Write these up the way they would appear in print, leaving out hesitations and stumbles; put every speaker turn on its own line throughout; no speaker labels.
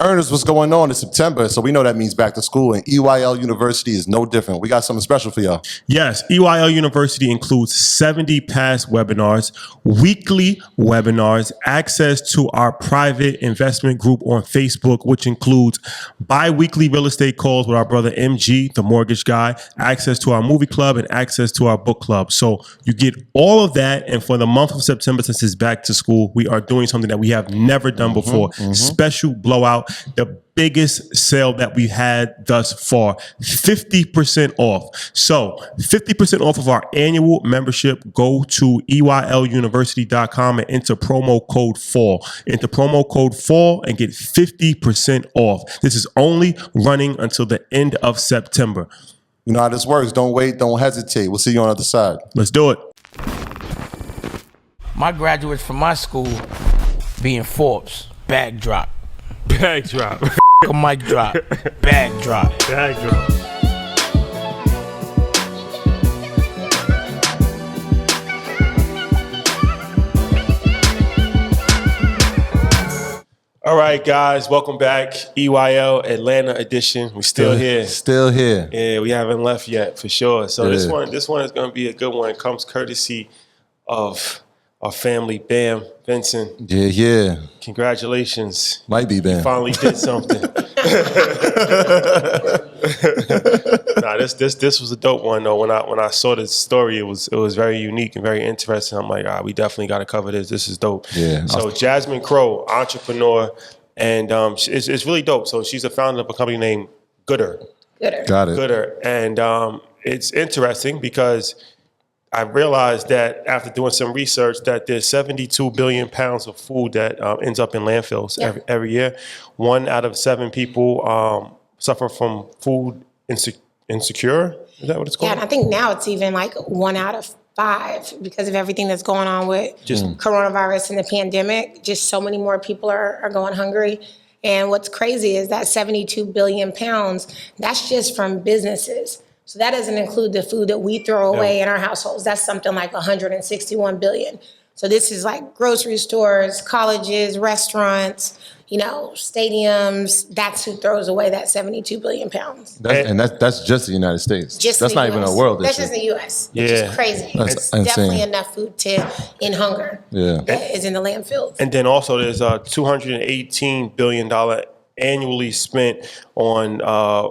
Ernest, what's going on in September? So we know that means back to school, and EYL University is no different. We got something special for y'all.
Yes, EYL University includes 70 past webinars, weekly webinars, access to our private investment group on Facebook, which includes bi-weekly real estate calls with our brother MG, the mortgage guy, access to our movie club, and access to our book club. So you get all of that, and for the month of September, since it's back to school, we are doing something that we have never done before. Special blowout. The biggest sale that we had thus far, 50% off. So 50% off of our annual membership. Go to EYLUniversity.com and enter promo code FALL. Enter promo code FALL and get 50% off. This is only running until the end of September.
You know how this works. Don't wait. Don't hesitate. We'll see you on the other side.
Let's do it.
My graduates from my school being Forbes, bag drop.
Bag drop.
A mic drop. Bag drop.
Bag drop. All right, guys, welcome back. EYL Atlanta edition. We're still here.
Still here.
Yeah, we haven't left yet for sure. So this one is going to be a good one. It comes courtesy of our family, Bam, Vincent.
Yeah.
Congratulations.
Might be Bam.
You finally did something. Nah, this was a dope one though. When I saw this story, it was very unique and very interesting. I'm like, we definitely got to cover this. This is dope. Yeah. So Jasmine Crowe, entrepreneur, and it's really dope. So she's the founder of a company named Goodr.
Got it.
Goodr, and it's interesting because I realized that after doing some research that there's 72 billion pounds of food that ends up in landfills every year. 1 out of 7 people suffer from food insecure. Is that what it's called?
Yeah, and I think now it's even like 1 out of 5 because of everything that's going on with just coronavirus and the pandemic. Just so many more people are going hungry. And what's crazy is that 72 billion pounds, that's just from businesses. So that doesn't include the food that we throw away in our households. That's something like 161 billion. So this is like grocery stores, colleges, restaurants, stadiums. That's who throws away that 72 billion pounds.
That's just the United States. That's not even a world issue.
That's just the U.S., which is crazy.
That's
it's definitely enough food to end hunger that is in the landfills.
And then also there's a $218 billion annually spent on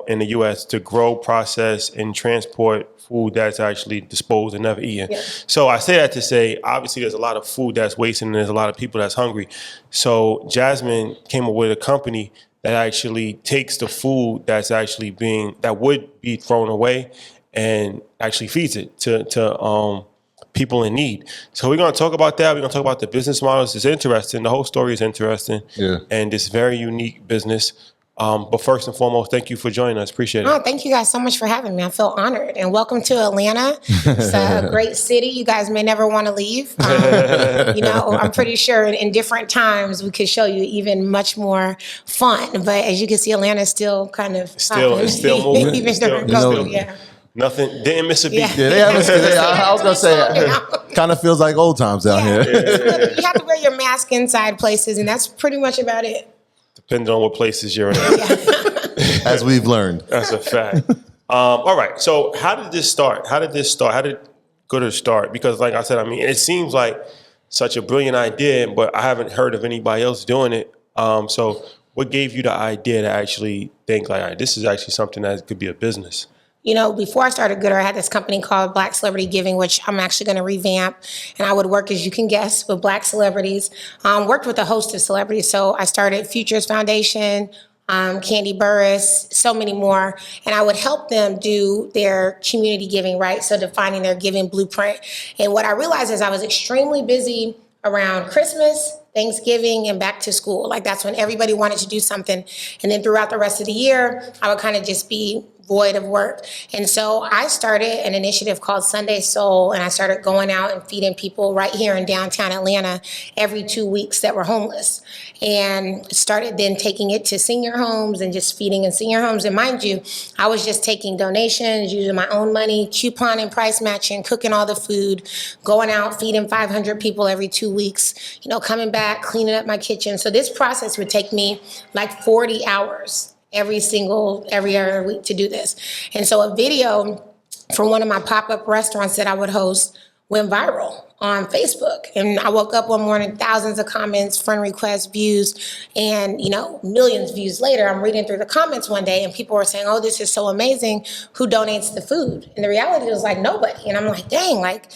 in the U.S. to grow, process, and transport food that's actually disposed and never eaten. Yeah. So I say that to say, obviously, there's a lot of food that's wasted, and there's a lot of people that's hungry. So Jasmine came up with a company that actually takes the food that's actually that would be thrown away and actually feeds it to people in need. So we're going to talk about that. We're going to talk about the business models. It's interesting. The whole story is interesting. Yeah. And it's very unique business. But first and foremost, thank you for joining us. Appreciate it.
Oh, thank you guys so much for having me. I feel honored. And welcome to Atlanta. It's a great city. You guys may never want to leave. I'm pretty sure in different times we could show you even much more fun. But as you can see, Atlanta is still kind of
it's still moving.
Even during COVID, yeah.
Nothing, didn't miss a beat.
I was going to say, kind of feels like old times down here.
You have to wear your mask inside places, and that's pretty much about it.
Depending on what places you're in.
As we've learned.
That's a fact. All right, so how did this start? How did Goodr start? Because like I said, it seems like such a brilliant idea, but I haven't heard of anybody else doing it. So what gave you the idea to actually think like, all right, this is actually something that could be a business?
Before I started Goodr, I had this company called Black Celebrity Giving, which I'm actually going to revamp. And I would work, as you can guess, with Black celebrities. Worked with a host of celebrities. So I started Futures Foundation, Candy Burris, so many more. And I would help them do their community giving, right? So defining their giving blueprint. And what I realized is I was extremely busy around Christmas, Thanksgiving, and back to school. Like that's when everybody wanted to do something. And then throughout the rest of the year, I would kind of just be void of work. And so I started an initiative called Sunday Soul, and I started going out and feeding people right here in downtown Atlanta every 2 weeks that were homeless. And started then taking it to senior homes and just feeding in senior homes. And mind you, I was just taking donations, using my own money, couponing, price matching, cooking all the food, going out, feeding 500 people every 2 weeks, coming back back, cleaning up my kitchen. So this process would take me like 40 hours every other week to do this. And so a video from one of my pop-up restaurants that I would host went viral on Facebook. And I woke up one morning, thousands of comments, friend requests, views, and, you know, millions of views later, I'm reading through the comments one day and people were saying, oh, this is so amazing. Who donates the food? And the reality was like, nobody. And I'm like, dang, like,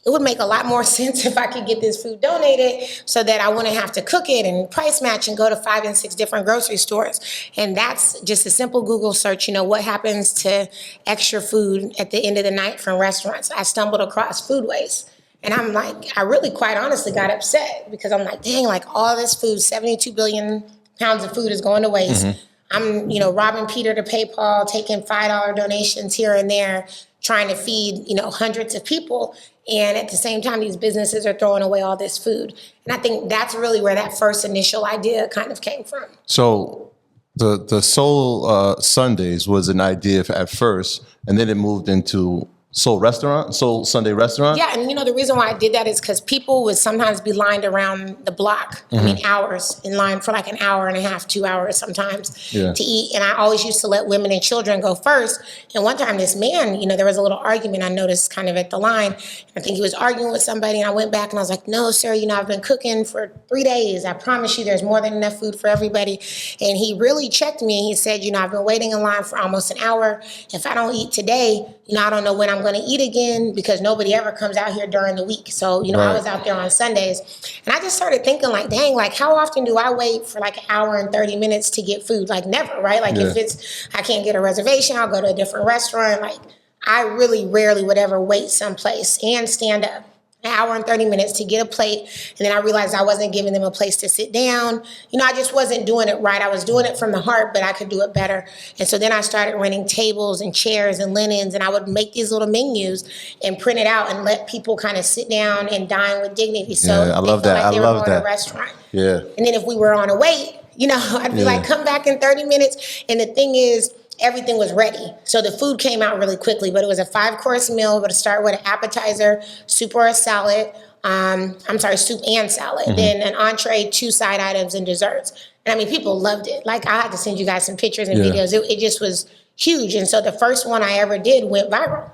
it would make a lot more sense if I could get this food donated so that I wouldn't have to cook it and price match and go to 5 and 6 different grocery stores. And that's just a simple Google search, you know, what happens to extra food at the end of the night from restaurants. I stumbled across food waste. And I'm like, I really quite honestly got upset because I'm like, dang, like all this food, 72 billion pounds of food is going to waste. I'm, you know, robbing Peter to pay Paul, taking $5 donations here and there, trying to feed, you know, hundreds of people. And at the same time, these businesses are throwing away all this food. And I think that's really where that first initial idea kind of came from.
So the Soul Sundays was an idea at first, and then it moved into Soul Sunday Restaurant?
Yeah, and you know, the reason why I did that is because people would sometimes be lined around the block. I mean, hours in line for like an hour and a half, 2 hours sometimes to eat. And I always used to let women and children go first. And one time this man, you know, there was a little argument I noticed kind of at the line. I think he was arguing with somebody and I went back and I was like, no, sir, you know, I've been cooking for 3 days. I promise you there's more than enough food for everybody. And he really checked me and he said, you know, I've been waiting in line for almost an hour. If I don't eat today, you know, I don't know when I'm going to eat again because nobody ever comes out here during the week. So, you know, I was out there on Sundays and I just started thinking like, dang, like how often do I wait for like an hour and 30 minutes to get food? Like never, right? Like if I can't get a reservation, I'll go to a different restaurant. Like I really rarely would ever wait someplace and stand up an hour and 30 minutes to get a plate. And then I realized I wasn't giving them a place to sit down. You know, I just wasn't doing it right. I was doing it from the heart, but I could do it better. And so then I started renting tables and chairs and linens, and I would make these little menus and print it out and let people kind of sit down and dine with dignity. So
I love that.
Like I love that. A restaurant.
Yeah.
And then if we were on a wait, you know, I'd be like, come back in 30 minutes. And the thing is, everything was ready. So the food came out really quickly, but it was a 5-course meal. But to start with an appetizer, soup or a salad. Soup and salad. Then an entree, 2 side items, and desserts. And I mean, people loved it. Like I had to send you guys some pictures and videos. It just was huge. And so the first one I ever did went viral.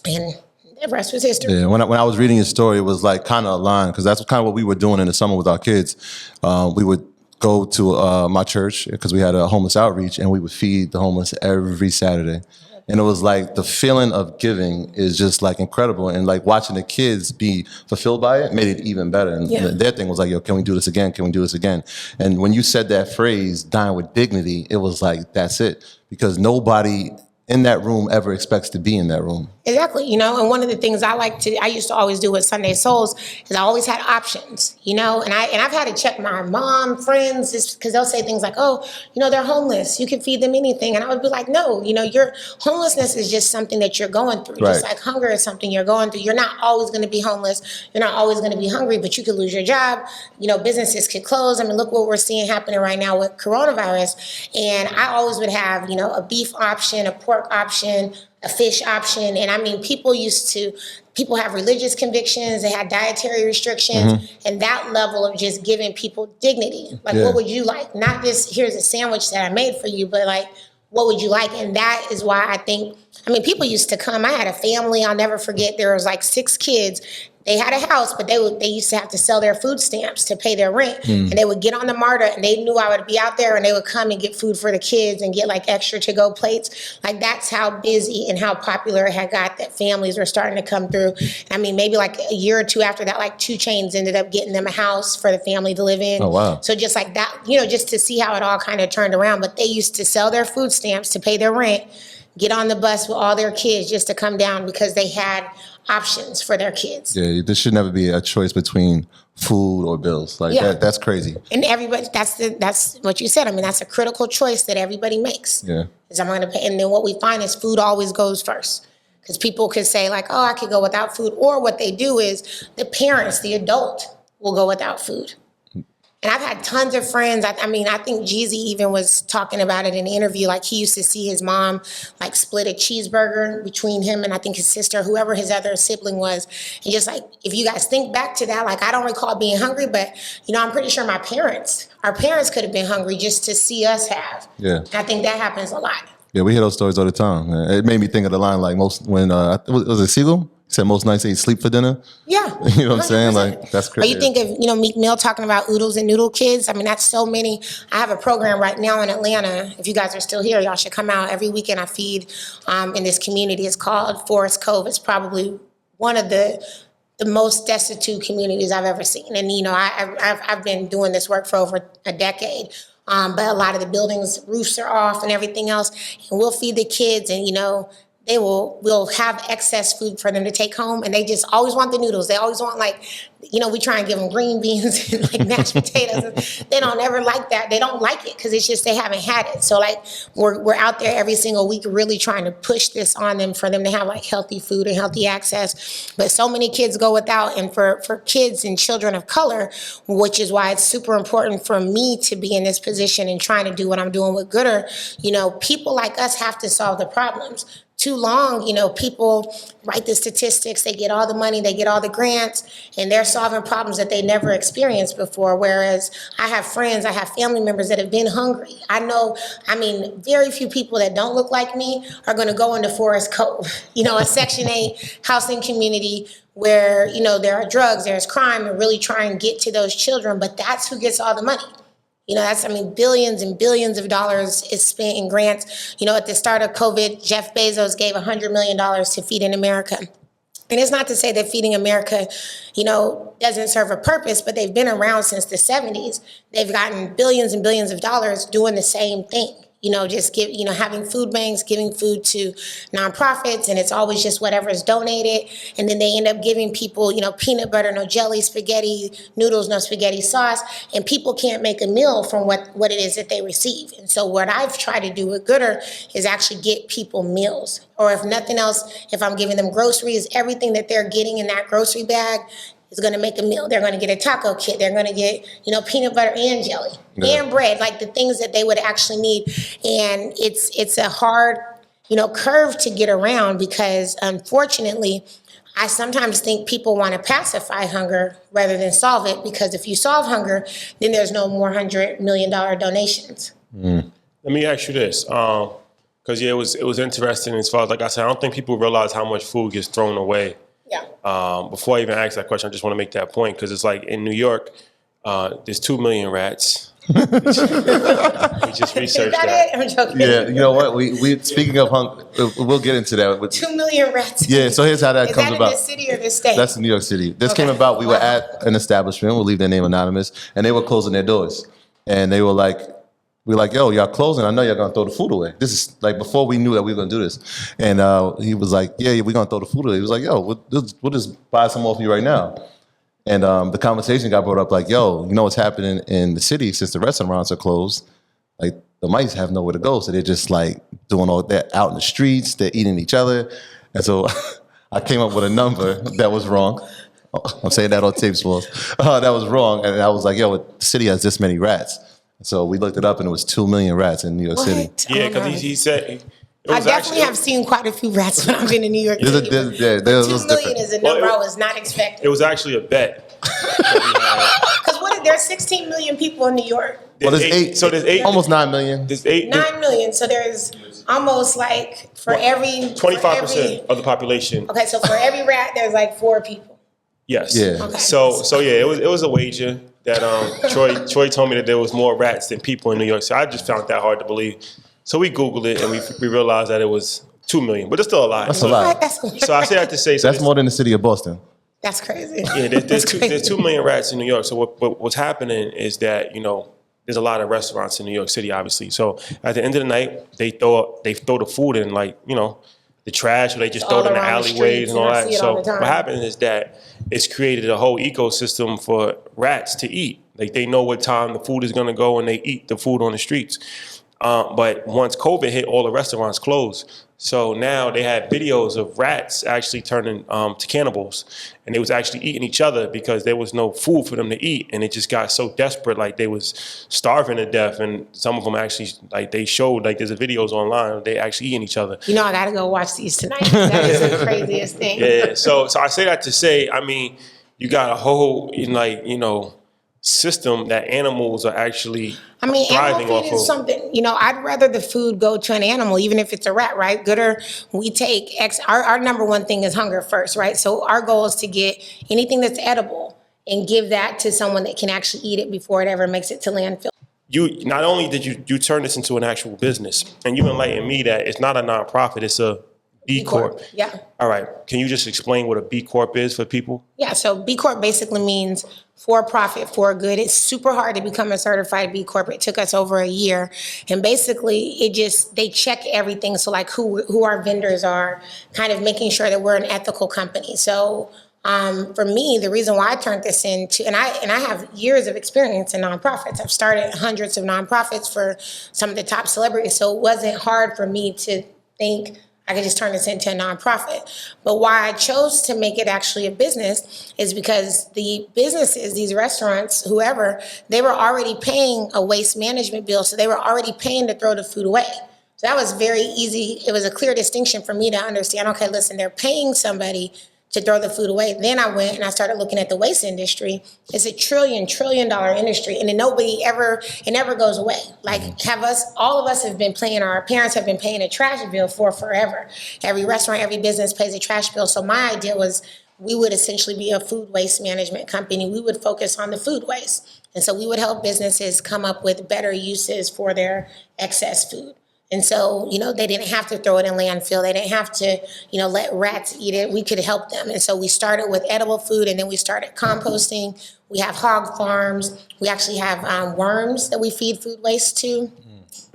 And the rest was history.
Yeah, when I was reading your story, it was like kind of aligned because that's kind of what we were doing in the summer with our kids. We would go to my church because we had a homeless outreach and we would feed the homeless every Saturday. And it was like the feeling of giving is just like incredible. And like watching the kids be fulfilled by it made it even better. And their thing was like, yo, can we do this again? Can we do this again? And when you said that phrase, dine with dignity, it was like, that's it. Because nobody in that room ever expects to be in that room.
Exactly, you know, and one of the things I used to always do with Sunday Souls is I always had options, you know, and I've had to check my mom, friends, because they'll say things like, oh, you know, they're homeless, you can feed them anything. And I would be like, no, you know, your homelessness is just something that you're going through. Just like hunger is something you're going through. You're not always going to be homeless. You're not always going to be hungry, but you could lose your job. You know, businesses could close. I mean, look what we're seeing happening right now with coronavirus. And I always would have, you know, a beef option, a pork option, a fish option. And I mean, people have religious convictions, they had dietary restrictions, and that level of just giving people dignity. Like, what would you like? Not just, here's a sandwich that I made for you, but like, what would you like? And that is why I think, I mean, people used to come. I had a family, I'll never forget, there was like 6 kids. They had a house, but they used to have to sell their food stamps to pay their rent. And they would get on the MARTA and they knew I would be out there and they would come and get food for the kids and get like extra to-go plates. Like that's how busy and how popular it had got that families were starting to come through. I mean, maybe like a year or 2 after that, like 2 Chainz ended up getting them a house for the family to live in.
Oh, wow.
So just like that, you know, just to see how it all kind of turned around. But they used to sell their food stamps to pay their rent, get on the bus with all their kids just to come down because they had options for their kids. Yeah,
there should never be a choice between food or bills. Like that's crazy.
And everybody, that's what you said. I mean, that's a critical choice that everybody makes.
Yeah.
Is I'm going to pay. And then what we find is food always goes first. Because people could say like, oh, I could go without food. Or what they do is the parents, the adult, will go without food. And And I've had tons of friends. I mean, I think Jeezy even was talking about it in an interview. Like, he used to see his mom like split a cheeseburger between him and I think his sister, whoever his other sibling was. And just like, if you guys think back to that, like, I don't recall being hungry, but I'm pretty sure our parents could have been hungry just to see us have.
Yeah.
And I think that happens a lot.
Yeah, we hear those stories all the time. Man. It made me think of the line like was it Siegel? He said most nights they sleep for dinner.
Yeah.
You know what I'm saying?
100%.
Like, that's crazy.
Or you think of, Meek Mill talking about oodles and noodle kids. I mean, that's so many. I have a program right now in Atlanta. If you guys are still here, y'all should come out. Every weekend I feed in this community. It's called Forest Cove. It's probably one of the most destitute communities I've ever seen. And, I've been doing this work for over a decade. But a lot of the buildings, roofs are off and everything else. And we'll feed the kids and, we'll have excess food for them to take home, and they just always want the noodles. They always want we try and give them green beans and like mashed potatoes. They don't ever like that. They don't like it because it's just they haven't had it. So we're out there every single week really trying to push this on them for them to have like healthy food and healthy access. But so many kids go without, and for kids and children of color, which is why it's super important for me to be in this position and trying to do what I'm doing with Goodr. People like us have to solve the problems. Too long, people write the statistics, they get all the money, they get all the grants, and they're solving problems that they never experienced before. Whereas I have friends, I have family members that have been hungry. Very few people that don't look like me are going to go into Forest Cove, a Section 8 housing community where, there are drugs, there's crime, and really try and get to those children. But that's who gets all the money. Billions and billions of dollars is spent in grants. At the start of COVID, Jeff Bezos gave $100 million to Feeding America. And it's not to say that Feeding America, doesn't serve a purpose, but they've been around since the 70s. They've gotten billions and billions of dollars doing the same thing. Having food banks, giving food to nonprofits, and it's always just whatever is donated. And then they end up giving people, peanut butter, no jelly, spaghetti, noodles, no spaghetti sauce. And people can't make a meal from what it is that they receive. And so what I've tried to do with Goodr is actually get people meals. Or if nothing else, if I'm giving them groceries, everything that they're getting in that grocery bag is going to make a meal. They're going to get a taco kit. They're going to get, peanut butter and jelly and bread, like the things that they would actually need. And it's a hard, curve to get around because unfortunately, I sometimes think people want to pacify hunger rather than solve it, because if you solve hunger, then there's no more $100 million donations.
Let me ask you this. Because it was interesting as far as, like I said, I don't think people realize how much food gets thrown away.
Yeah.
Before I even ask that question, I just want to make that point because it's like in New York, there's 2 million rats. We just researched that.
I'm joking.
Yeah, you know what? We speaking of hunger, we'll get into that.
2 million rats.
Yeah, so here's how that
Is
comes
that
about.
in the city or the state?
That's in New York City. This
Okay.
came about. We were
Wow.
at an establishment. We'll leave their name anonymous, and they were closing their doors. And they were like, we were like, yo, y'all closing. I know y'all going to throw the food away. This is like before we knew that we were going to do this. And he was like, yeah, we're going to throw the food away. He was like, yo, we'll just buy some off you right now. And the conversation got brought up like, yo, you know what's happening in the city since the restaurants are closed? Like the mice have nowhere to go. So they're just like doing all that out in the streets. They're eating each other. And so I came up with a number that was wrong. I'm saying that on tape spoils. That was wrong. And I was like, yo, the city has this many rats. So we looked it up, and it was 2 million rats in New York City.
Yeah, because he said
I definitely have seen quite a few rats when I've been in New York City. 2 million is a number I was not expecting.
It was actually a bet.
Because there's 16 million people in New York.
There's 8. So there's 8. Almost 9 million.
There's 8.
9 million. So there's almost like for every
25% of the population.
Okay, so for every rat, there's like 4 people.
Yes.
Yeah.
Okay.
So yeah, it was a wager that Troy told me that there was more rats than people in New York. So I just found that hard to believe. So we Googled it and we realized that it was 2 million, but it's still a lot.
That's a lot.
So I say that to say
That's more than the city of Boston.
That's crazy.
Yeah, there's 2 million rats in New York. So what's happening is that there's a lot of restaurants in New York City, obviously. So at the end of the night, they throw the food in the trash, or they just throw it in the alleyways and all that. So what happens is that it's created a whole ecosystem for rats to eat. Like they know what time the food is going to go, and they eat the food on the streets. But once COVID hit, all the restaurants closed. So now they had videos of rats actually turning to cannibals, and they was actually eating each other because there was no food for them to eat, and it just got so desperate, like they was starving to death. And some of them actually, like they showed, like there's videos online, they actually eating each other.
You know, I gotta go watch these tonight. That is the craziest thing.
Yeah. So I say that to say, I mean, you got a whole system that animals are actually thriving
animal
off
feed
of.
is something, I'd rather the food go to an animal, even if it's a rat, right? Goodr, we take our number one thing is hunger first, right? So our goal is to get anything that's edible and give that to someone that can actually eat it before it ever makes it to landfill.
You not only did you turn this into an actual business, and you enlightened me that it's not a nonprofit, it's a B Corp.
Yeah.
All right. Can you just explain what a B Corp is for people?
Yeah. So B Corp basically means for profit, for good. It's super hard to become a certified B Corp. It took us over a year. And basically they check everything. So like who our vendors are, kind of making sure that we're an ethical company. So for me, the reason why I turned this into, and I have years of experience in nonprofits. I've started hundreds of nonprofits for some of the top celebrities. So it wasn't hard for me to think I could just turn this into a nonprofit. But why I chose to make it actually a business is because the businesses, these restaurants, whoever, they were already paying a waste management bill. So they were already paying to throw the food away. So that was very easy. It was a clear distinction for me to understand, okay, listen, they're paying somebody to throw the food away. Then I went and I started looking at the waste industry. It's a trillion dollar industry, and then it never goes away. Like all of us have been paying, our parents have been paying a trash bill for forever. Every restaurant, every business pays a trash bill. So my idea was we would essentially be a food waste management company. We would focus on the food waste. And so we would help businesses come up with better uses for their excess food. And so, they didn't have to throw it in landfill. They didn't have to, let rats eat it. We could help them. And so we started with edible food, and then we started composting. We have hog farms. We actually have worms that we feed food waste to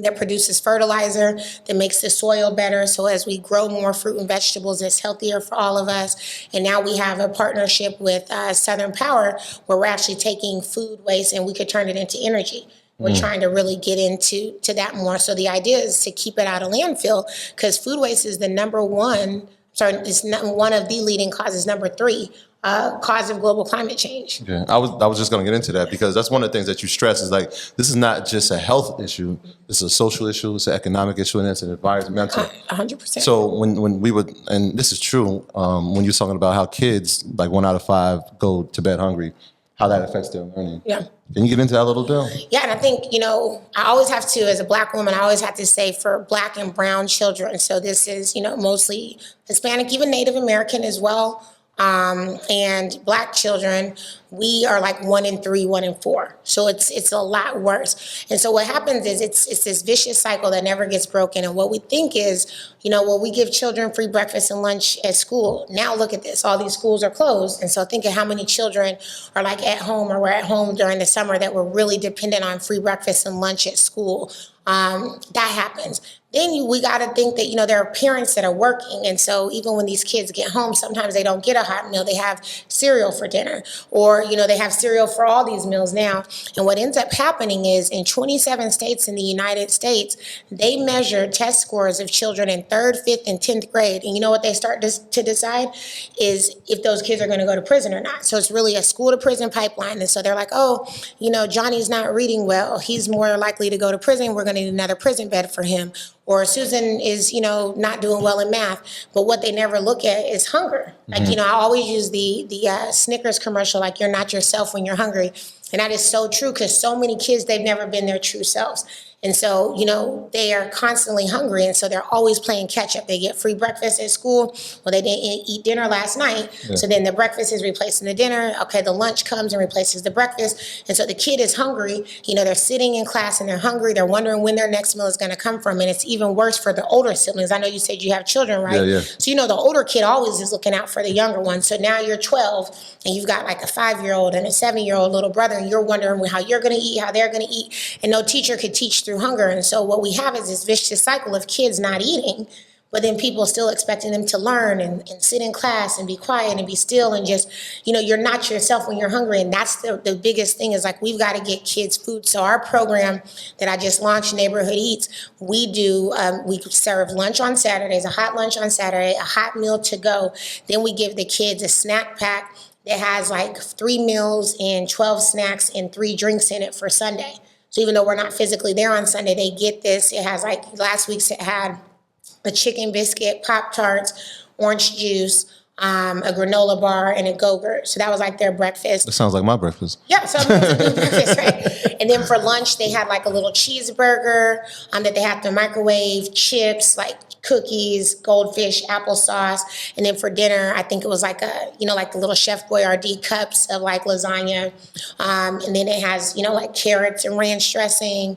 that produces fertilizer, that makes the soil better. So as we grow more fruit and vegetables, it's healthier for all of us. And now we have a partnership with Southern Power where we're actually taking food waste and we could turn it into energy. We're trying to really get into that more. So the idea is to keep it out of landfill because food waste is it's one of the leading causes, number 3, cause of global climate change.
Yeah, I was just going to get into that because that's one of the things that you stress is like, this is not just a health issue. This is a social issue. It's an economic issue, and it's an environmental.
100%.
So when we would, and this is true, when you're talking about how kids, like 1 out of 5 go to bed hungry, how that affects their learning.
Yeah.
Can you get into that a little bit?
Yeah, and I think, I always have to, as a Black woman, I always have to say for Black and brown children. So this is, mostly Hispanic, even Native American as well. And Black children, we are like 1 in 3, 1 in 4. So it's a lot worse. And so what happens is it's this vicious cycle that never gets broken. And what we think is, we give children free breakfast and lunch at school. Now look at this, all these schools are closed. And so think of how many children are like at home or were at home during the summer that were really dependent on free breakfast and lunch at school. That happens. Then we got to think that, there are parents that are working. And so even when these kids get home, sometimes they don't get a hot meal. They have cereal for dinner or, they have cereal for all these meals now. And what ends up happening is in 27 states in the United States, they measure test scores of children in 3rd, 5th, and 10th grade. And you know what they start to decide is if those kids are going to go to prison or not. So it's really a school to prison pipeline. And so they're like, Johnny's not reading well. He's more likely to go to prison. We're going to need another prison bed for him. Or Susan is, not doing well in math. But what they never look at is hunger. Like, I always use the Snickers commercial, like you're not yourself when you're hungry. And that is so true because so many kids, they've never been their true selves. And so, they are constantly hungry. And so they're always playing catch up. They get free breakfast at school. Well, they didn't eat dinner last night. Yeah. So then the breakfast is replacing the dinner. Okay, the lunch comes and replaces the breakfast. And so the kid is hungry. They're sitting in class and they're hungry. They're wondering when their next meal is going to come from. And it's even worse for the older siblings. I know you said you have children, right?
Yeah.
So, the older kid always is looking out for the younger one. So now you're 12 and you've got like a 5-year-old and a 7-year-old little brother. And you're wondering how you're going to eat, how they're going to eat. And no teacher could teach through hunger. And so what we have is this vicious cycle of kids not eating, but then people still expecting them to learn and sit in class and be quiet and be still and just, you're not yourself when you're hungry. And that's the biggest thing is like, we've got to get kids food. So our program that I just launched, Neighborhood Eats, we serve lunch on Saturdays, a hot lunch on Saturday, a hot meal to go. Then we give the kids a snack pack that has like 3 meals and 12 snacks and 3 drinks in it for Sunday. So even though we're not physically there on Sunday, they get this. It has like, last week's it had a chicken biscuit, Pop-Tarts, orange juice, a granola bar, and a Goodr. So that was like their breakfast.
That sounds like my breakfast.
Yeah, so it's a good breakfast, right? And then for lunch, they had like a little cheeseburger that they have to microwave, chips, like cookies, goldfish, applesauce. And then for dinner, I think it was like like the little Chef Boyardee cups of like lasagna. And then it has, like carrots and ranch dressing,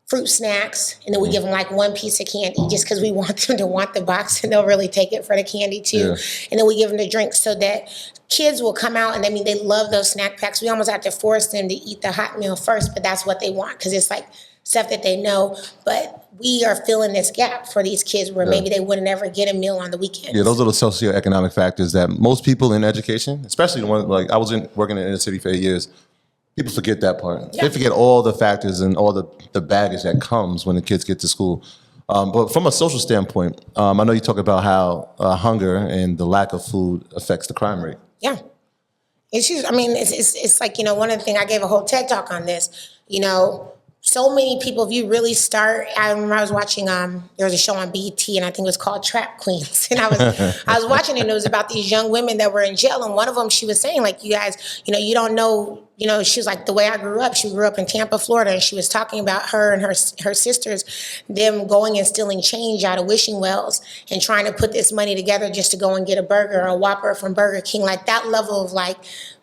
fruit snacks, and then we give them like 1 piece of candy just because we want them to want the box and they'll really take it for the candy too. Yeah. And then we give them the drinks so that kids will come out and they love those snack packs. We almost have to force them to eat the hot meal first, but that's what they want because it's like stuff that they know. But we are filling this gap for these kids where maybe they wouldn't ever get a meal on the weekends. Yeah,
those are the socioeconomic factors that most people in education, especially the one like I was working in the inner city for 8 years, people forget that part. Yeah. They forget all the factors and all the baggage that comes when the kids get to school. But from a social standpoint, I know you talk about how hunger and the lack of food affects the crime rate.
Yeah. It's just, it's like, one of the things, I gave a whole TED talk on this, so many people, if you really start, I remember I was watching, there was a show on BET and I think it was called Trap Queens. And I was watching it and it was about these young women that were in jail. And one of them, she was saying like, you guys, you don't know, she was like, the way I grew up, she grew up in Tampa, Florida. And she was talking about her and her sisters, them going and stealing change out of wishing wells and trying to put this money together just to go and get a burger or a Whopper from Burger King. Like that level of like,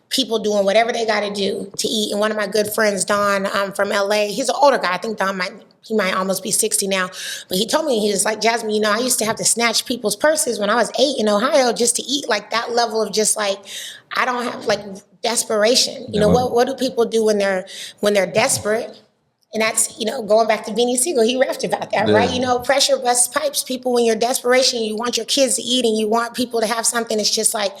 people doing whatever they got to do to eat. And one of my good friends, Don, from LA, he's an older guy. I think Don might almost be 60 now. But he told me, he was like, Jasmine, I used to have to snatch people's purses when I was 8 in Ohio just to eat. Like that level of just like, I don't have like desperation. What do people do when they're desperate? And that's, going back to Beanie Siegel, he rapped about that, right? Pressure busts pipes. People, when you're desperation, you want your kids to eat and you want people to have something. It's just like,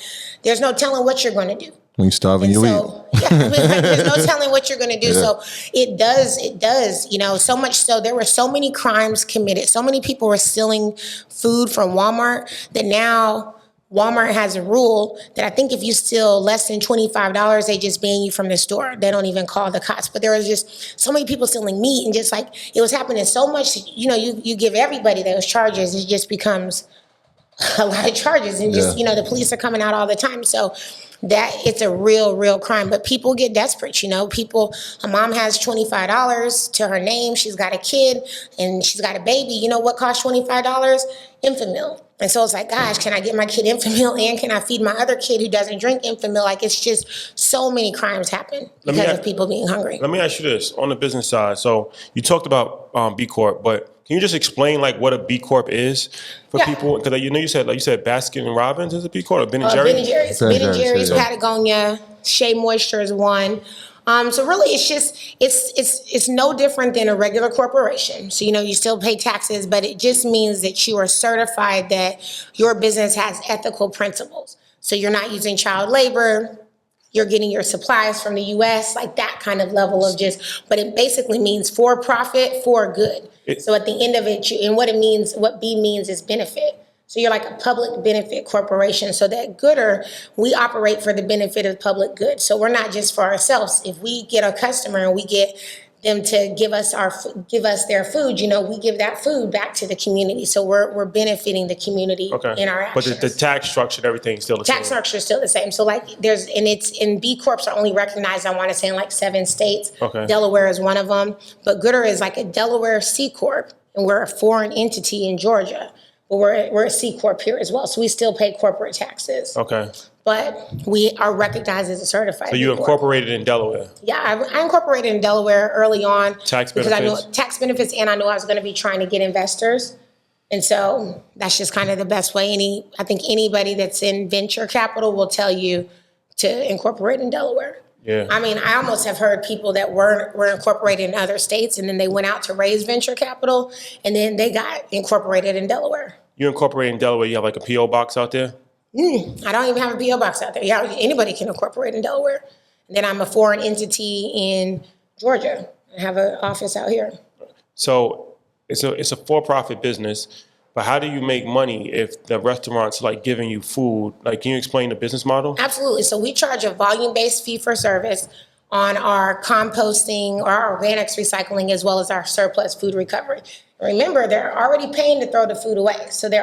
there's no telling what you're going to do.
When you starve and you eat.
There's no telling what you're going to do. Yeah. So it does, so much so there were so many crimes committed. So many people were stealing food from Walmart that now Walmart has a rule that I think if you steal less than $25, they just ban you from the store. They don't even call the cops. But there was just so many people stealing meat and just like, it was happening so much, you give everybody those charges, it just becomes a lot of charges and just, the police are coming out all the time. So that it's a real crime, but people get desperate. A mom has $25 to her name. She's got a kid and she's got a baby. You know what costs $25? Enfamil. And so it's like, gosh, can I get my kid Enfamil and can I feed my other kid who doesn't drink Enfamil? Like it's just so many crimes happen because of people being hungry.
Let me ask you this on the business side. So you talked about B Corp, but can you just explain like what a B Corp is for people? Because you said Baskin and Robbins is a B Corp, or Ben and Jerry's.
Ben and Jerry's, Patagonia, Shea Moisture is one. So really, it's just it's no different than a regular corporation. So you still pay taxes, but it just means that you are certified that your business has ethical principles. So you're not using child labor. You're getting your supplies from the U.S., like that kind of level of but it basically means for profit, for good. So at the end of it, what B means is benefit. So you're like a public benefit corporation. So that Goodr, we operate for the benefit of public good. So we're not just for ourselves. If we get a customer and we get them to give us their food, we give that food back to the community. So we're benefiting the community in our actions.
But the tax structure and everything is still the same.
Tax structure is still the same. So like B Corps are only recognized, I want to say, in like 7 states. Okay. Delaware is one of them. But Goodr is like a Delaware C Corp, and we're a foreign entity in Georgia. But we're a C Corp here as well. So we still pay corporate taxes. Okay. But we are recognized as a certified.
So you incorporated in Delaware?
Yeah, I incorporated in Delaware early on.
Tax benefits?
Because I knew tax benefits, and I knew I was going to be trying to get investors. And so that's just kind of the best way. I think anybody that's in venture capital will tell you to incorporate in Delaware.
Yeah.
I mean, I almost have heard people that were incorporated in other states, and then they went out to raise venture capital, and then they got incorporated in Delaware.
You incorporate in Delaware, you have like a P.O. box out there?
I don't even have a P.O. box out there. Yeah, anybody can incorporate in Delaware. And then I'm a foreign entity in Georgia. I have an office out here.
So it's a for-profit business, but how do you make money if the restaurant's like giving you food? Like, can you explain the business model?
Absolutely. So we charge a volume-based fee for service on our composting or our organics recycling, as well as our surplus food recovery. Remember, they're already paying to throw the food away. So they're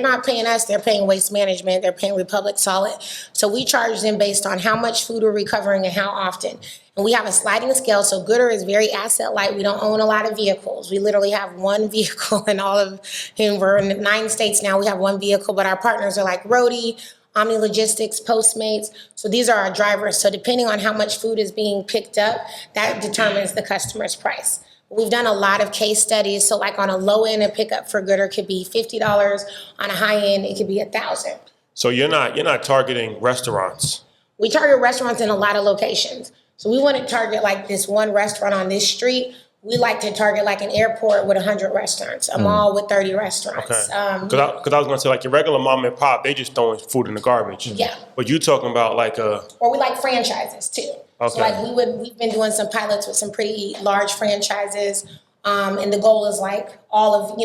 not paying us, they're paying Waste Management, they're paying Republic Solid. So we charge them based on how much food we're recovering and how often. And we have a sliding scale. So Goodr is very asset light. We don't own a lot of vehicles. We literally have one vehicle in and we're in 9 states now. We have one vehicle, but our partners are like Roadie, Omni Logistics, Postmates. So these are our drivers. So depending on how much food is being picked up, that determines the customer's price. We've done a lot of case studies. So like on a low end, a pickup for Goodr could be $50. On a high end, it could be $1,000.
So you're not targeting restaurants.
We target restaurants in a lot of locations. So we wouldn't target like this one restaurant on this street. We like to target like an airport with 100 restaurants, a mall with 30 restaurants.
Okay. Because I was going to say, like, your regular mom and pop, they just throwing food in the garbage.
Yeah.
But you talking about like a...
Or we like franchises too.
Okay.
So like we've been doing some pilots with some pretty large franchises. And the goal is like all of,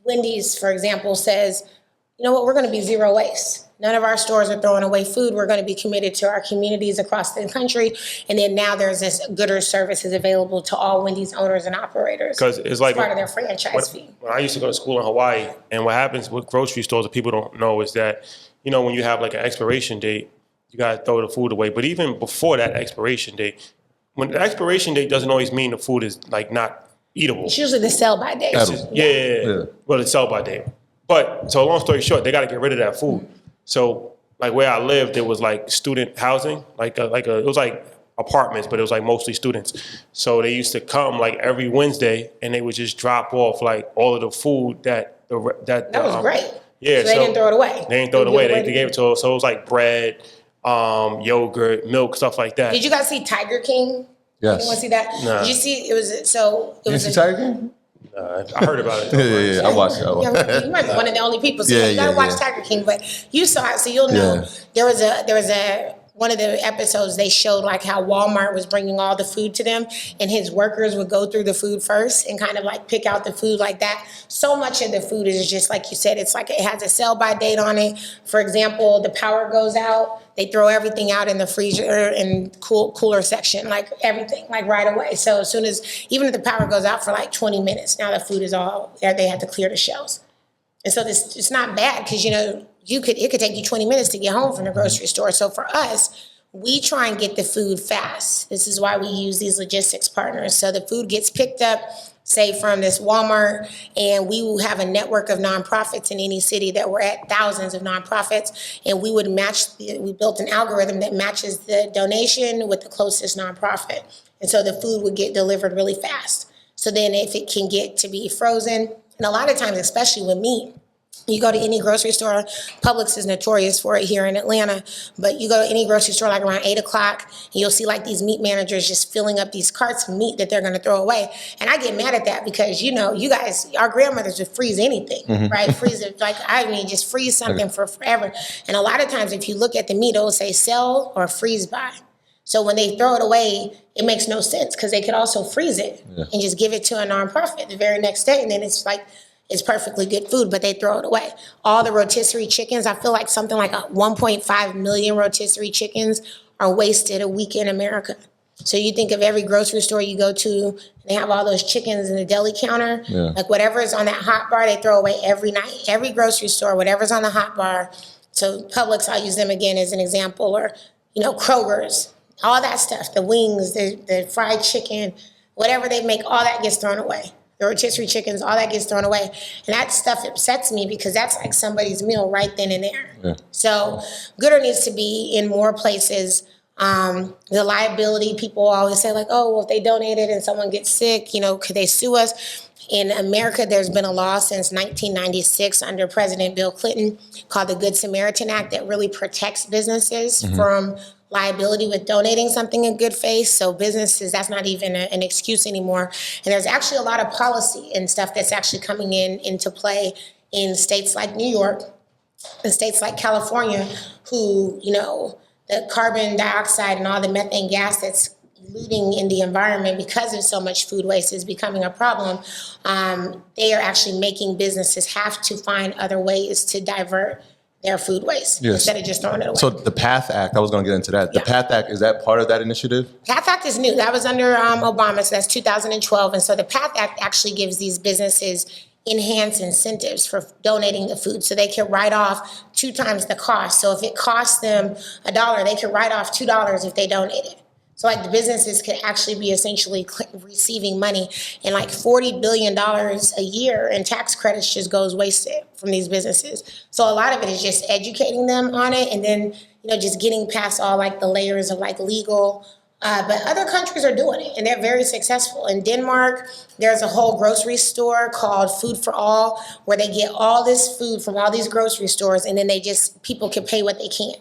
Wendy's, for example, says, you know what, we're going to be zero waste. None of our stores are throwing away food. We're going to be committed to our communities across the country. And then now there's this Goodr services available to all Wendy's owners and operators.
Because it's like
part of their franchise fee.
When I used to go to school in Hawaii, and what happens with grocery stores that people don't know is that, when you have like an expiration date, you got to throw the food away. But even before that expiration date, when the expiration date doesn't always mean the food is like not eatable.
It's usually the sell by date.
Yeah. Well, it's sell by date. But so long story short, they got to get rid of that food. So like where I lived, there was like student housing, it was like apartments, but it was like mostly students. So they used to come like every Wednesday, and they would just drop off like all of the food that
was great.
Yeah,
so they didn't throw it away.
They didn't throw it away. They gave it to us. So it was like bread, yogurt, milk, stuff like that.
Did you guys see Tiger King?
Yes.
Anyone see that?
Nah.
Did you see? It was
You see Tiger King?
I heard about it.
Yeah, I watched it.
Yeah, you might be one of the only people. So you gotta watch Tiger King, but you saw it, so you'll know. There was a one of the episodes they showed like how Walmart was bringing all the food to them, and his workers would go through the food first and kind of like pick out the food like that. So much of the food is just like you said. It's like it has a sell by date on it. For example, the power goes out. They throw everything out in the freezer and cooler section, like everything, like right away. So as soon as, even if the power goes out for like 20 minutes, now the food is all there. They have to clear the shelves. And so it's not bad because, it could take you 20 minutes to get home from the grocery store. So for us, we try and get the food fast. This is why we use these logistics partners. So the food gets picked up, say from this Walmart, and we will have a network of nonprofits in any city that we're at, thousands of nonprofits, and we would we built an algorithm that matches the donation with the closest nonprofit. And so the food would get delivered really fast. So then if it can get to be frozen, and a lot of times, especially with meat, you go to any grocery store, Publix is notorious for it here in Atlanta, but you go to any grocery store like around 8 o'clock, and you'll see like these meat managers just filling up these carts of meat that they're going to throw away. And I get mad at that because, you guys, our grandmothers would freeze anything, right? Freeze it, just freeze something for forever. And a lot of times if you look at the meat, it'll say sell or freeze by. So when they throw it away, it makes no sense because they could also freeze it and just give it to a nonprofit the very next day. And then it's like, it's perfectly good food, but they throw it away. All the rotisserie chickens, I feel like something like 1.5 million rotisserie chickens are wasted a week in America. So you think of every grocery store you go to, they have all those chickens in the deli counter. Like whatever is on that hot bar, they throw away every night. Every grocery store, whatever's on the hot bar. So Publix, I'll use them again as an example, or, Kroger's, all that stuff, the wings, the fried chicken, whatever they make, all that gets thrown away. The rotisserie chickens, all that gets thrown away. And that stuff upsets me because that's like somebody's meal right then and there. Yeah. So Goodr needs to be in more places. The liability, people always say like, oh, well, if they donated and someone gets sick, could they sue us? In America, there's been a law since 1996 under President Bill Clinton called the Good Samaritan Act that really protects businesses from liability with donating something in good faith. So businesses, that's not even an excuse anymore. And there's actually a lot of policy and stuff that's actually coming into play in states like New York and states like California, who, the carbon dioxide and all the methane gas that's polluting in the environment because of so much food waste is becoming a problem. They are actually making businesses have to find other ways to divert their food waste instead of just throwing it away.
So the PATH Act, I was going to get into that. The PATH Act, is that part of that initiative?
PATH Act is new. That was under Obama, so that's 2012. And so the PATH Act actually gives these businesses enhanced incentives for donating the food, so they can write off 2 times the cost. So if it costs them $1, they can write off $2 if they donate it. So like the businesses could actually be essentially receiving money, and like $40 billion a year in tax credits just goes wasted from these businesses. So a lot of it is just educating them on it, and then just getting past all like the layers of like legal. But other countries are doing it, and they're very successful. In Denmark, there's a whole grocery store called Food for All, where they get all this food from all these grocery stores, and then people can pay what they can.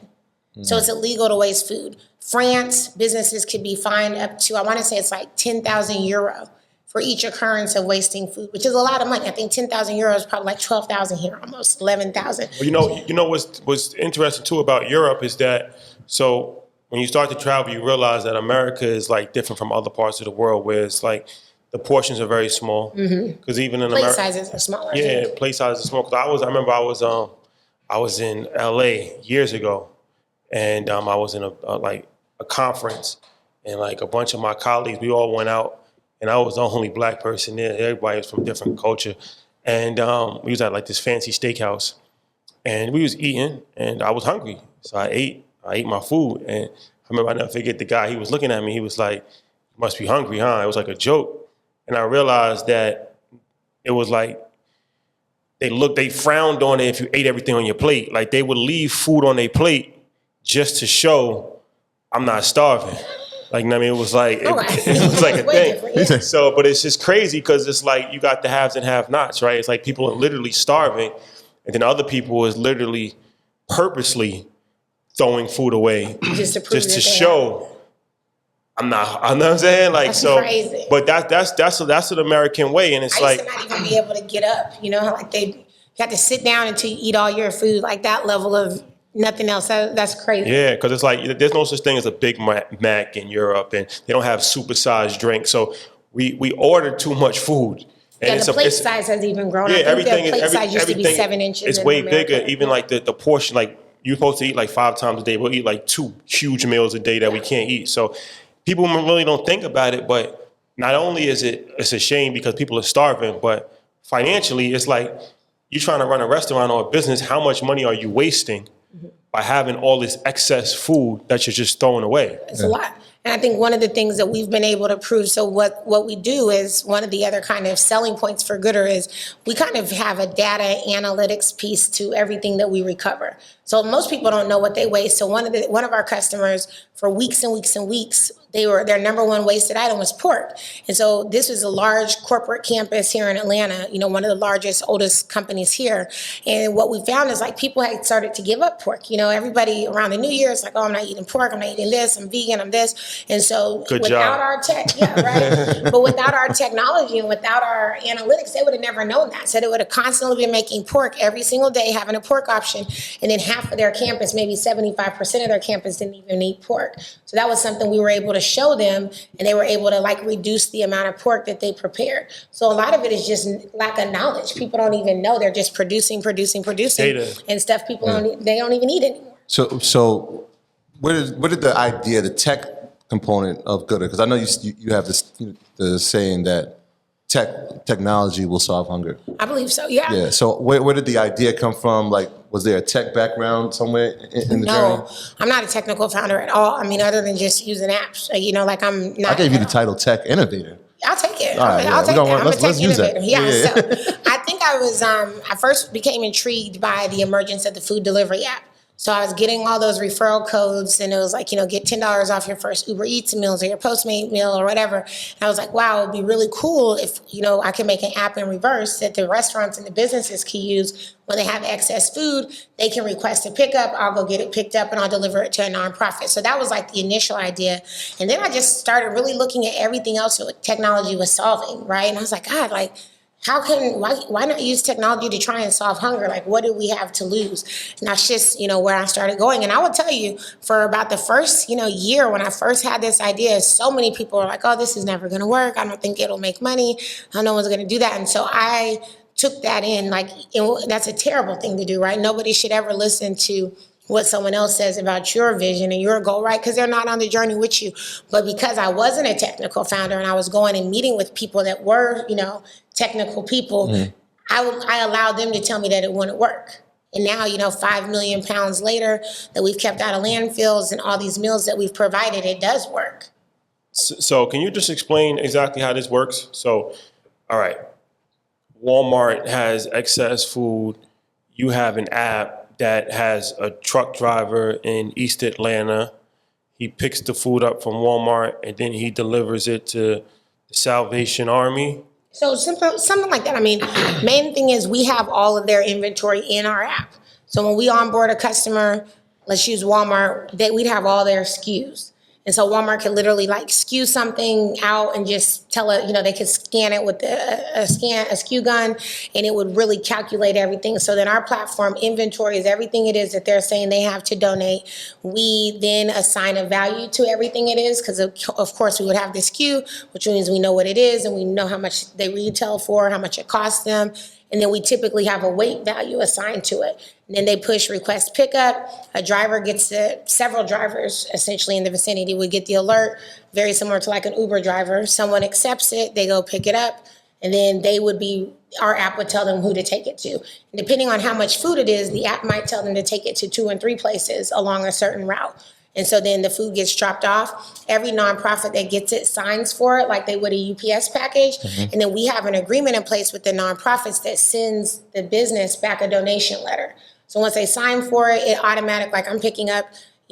So it's illegal to waste food. France, businesses could be fined up to, I want to say it's like 10,000 euro for each occurrence of wasting food, which is a lot of money. I think 10,000 euros is probably like 12,000 here, almost 11,000.
Well, what's interesting too about Europe is that, so when you start to travel, you realize that America is like different from other parts of the world, where it's like the portions are very small. Because even in
Plate
America,
sizes are smaller.
yeah, plate sizes are small. Because I remember I was in LA years ago, and I was in a conference, and like a bunch of my colleagues, we all went out, and I was the only black person there. Everybody was from different culture, and we was at like this fancy steakhouse, and we was eating, and I was hungry, so I ate my food, and I remember I never forget the guy. He was looking at me. He was like, "You must be hungry, huh?" It was like a joke, and I realized that it was like they frowned on it if you ate everything on your plate. Like they would leave food on their plate just to show I'm not starving. Like, I mean, it was like, it was like a thing. So, but it's just crazy because it's like you got the haves and have-nots, right? It's like people are literally starving, and then other people is literally purposely throwing food away just to show I'm not. I know what I'm saying? Like,
that's
so
crazy.
But that's an American way, and it's
I
like
used to not even be able to get up. Like you had to sit down until you eat all your food. Like that level of nothing else. That's crazy.
Yeah, because it's like there's no such thing as a Big Mac in Europe, and they don't have supersized drinks. So we order too much food. And
the plate size has even grown.
Yeah,
I think the plate size used to be 7 inches.
It's way bigger. Even like the portion, like you're supposed to eat like 5 times a day. We'll eat like 2 huge meals a day that we can't eat. So people really don't think about it. But not only it's a shame because people are starving, but financially, it's like you're trying to run a restaurant or a business. How much money are you wasting by having all this excess food that you're just throwing away?
It's a lot. And I think one of the things that we've been able to prove, so what we do is, one of the other kind of selling points for Goodr is we kind of have a data analytics piece to everything that we recover. So most people don't know what they waste. So one of our customers, for weeks and weeks and weeks, their number one wasted item was pork. And so this was a large corporate campus here in Atlanta, one of the largest, oldest companies here. And what we found is like people had started to give up pork. Everybody around the New Year is like, oh, I'm not eating pork, I'm not eating this, I'm vegan, I'm this. And so our tech, but without our technology and without our analytics, they would have never known that. So they would have constantly been making pork every single day, having a pork option, and then half of their campus, maybe 75% of their campus didn't even eat pork. So that was something we were able to show them, and they were able to like reduce the amount of pork that they prepared. So a lot of it is just lack of knowledge. People don't even know. They're just producing data and stuff people don't even eat anymore.
So where did the idea, the tech component of Goodr, because I know you have this the saying that technology will solve hunger.
I believe so, yeah.
Yeah, so where did the idea come from? Like, was there a tech background somewhere in the journey?
No, I'm not a technical founder at all. I mean, other than just using apps. Like I'm not.
I gave you the title tech innovator.
I'll take it.
All right,
I'll take that. I'm a tech
use
innovator.
that.
Yeah. So I think I first became intrigued by the emergence of the food delivery app. So I was getting all those referral codes, and it was like, get $10 off your first Uber Eats meals or your Postmate meal or whatever. And I was like, wow, it would be really cool if, I could make an app in reverse that the restaurants and the businesses can use when they have excess food. They can request a pickup. I'll go get it picked up and I'll deliver it to a nonprofit. So that was like the initial idea. And then I just started really looking at everything else that technology was solving, right? And I was like, God, like, why not use technology to try and solve hunger? Like, what do we have to lose? And that's just, where I started going. And I would tell you, for about the first, year when I first had this idea, so many people were like, oh, this is never going to work. I don't think it'll make money. No one's going to do that. And so I took that in, like, that's a terrible thing to do, right? Nobody should ever listen to what someone else says about your vision and your goal, right? Because they're not on the journey with you. But because I wasn't a technical founder and I was going and meeting with people that were, technical people, I allowed them to tell me that it wouldn't work. And now, 5 million pounds later that we've kept out of landfills and all these meals that we've provided, it does work.
So can you just explain exactly how this works? So, all right, Walmart has excess food. You have an app that has a truck driver in East Atlanta. He picks the food up from Walmart and then he delivers it to the Salvation Army.
So something like that. I mean, main thing is we have all of their inventory in our app. So when we onboard a customer, let's use Walmart, we'd have all their SKUs. And so Walmart can literally like SKU something out and just tell it, they can scan it with a SKU gun, and it would really calculate everything. So then our platform inventories everything it is that they're saying they have to donate. We then assign a value to everything it is, because of course we would have the SKU, which means we know what it is and we know how much they retail for, how much it costs them. And then we typically have a weight value assigned to it. And then they push request pickup. A driver gets several drivers essentially in the vicinity would get the alert, very similar to like an Uber driver. Someone accepts it, they go pick it up, and then our app would tell them who to take it to. And depending on how much food it is, the app might tell them to take it to 2 and 3 places along a certain route. And so then the food gets dropped off. Every nonprofit that gets it signs for it like they would a UPS package. And then we have an agreement in place with the nonprofits that sends the business back a donation letter. So once they sign for it, it automatic, like I'm picking up,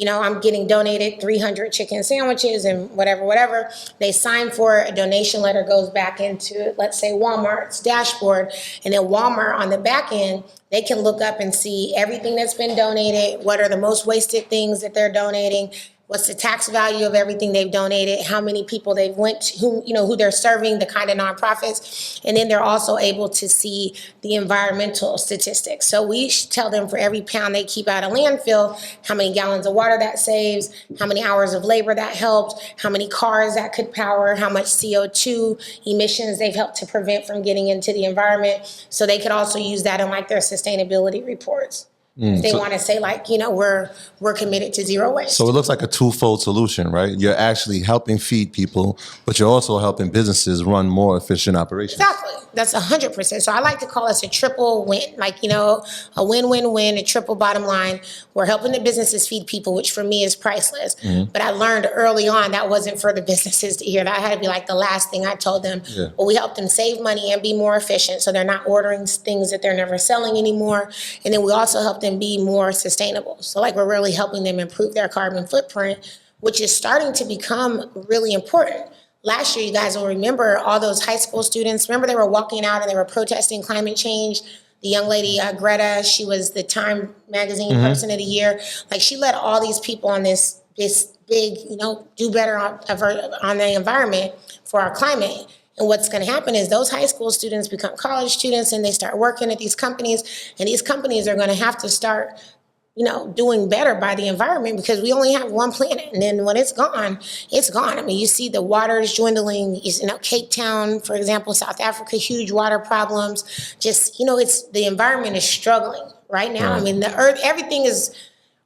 I'm getting donated 300 chicken sandwiches and whatever. They sign for it. A donation letter goes back into, let's say, Walmart's dashboard. And then Walmart on the back end, they can look up and see everything that's been donated, what are the most wasted things that they're donating, what's the tax value of everything they've donated, how many people they've went to, who they're serving, the kind of nonprofits. And then they're also able to see the environmental statistics. So we tell them for every pound they keep out of landfill, how many gallons of water that saves, how many hours of labor that helped, how many cars that could power, how much CO2 emissions they've helped to prevent from getting into the environment. So they could also use that in like their sustainability reports. They want to say like, we're committed to zero waste.
So it looks like a twofold solution, right? You're actually helping feed people, but you're also helping businesses run more efficient operations.
Exactly. That's 100%. So I like to call us a triple win, like, a win-win-win, a triple bottom line. We're helping the businesses feed people, which for me is priceless. But I learned early on that wasn't for the businesses to hear. That had to be like the last thing I told them. Yeah. Well, we help them save money and be more efficient, so they're not ordering things that they're never selling anymore. And then we also help them be more sustainable. So like we're really helping them improve their carbon footprint, which is starting to become really important. Last year, you guys will remember all those high school students. Remember they were walking out and they were protesting climate change. The young lady, Greta, she was the Time Magazine Person of the Year. Like she led all these people on this big, do better on the environment for our climate. And what's going to happen is those high school students become college students and they start working at these companies, and these companies are going to have to start, doing better by the environment, because we only have one planet. And then when it's gone, it's gone. I mean, you see the water is dwindling. Cape Town, for example, South Africa, huge water problems. Just, the environment is struggling right now. Right. I mean, the earth, everything is,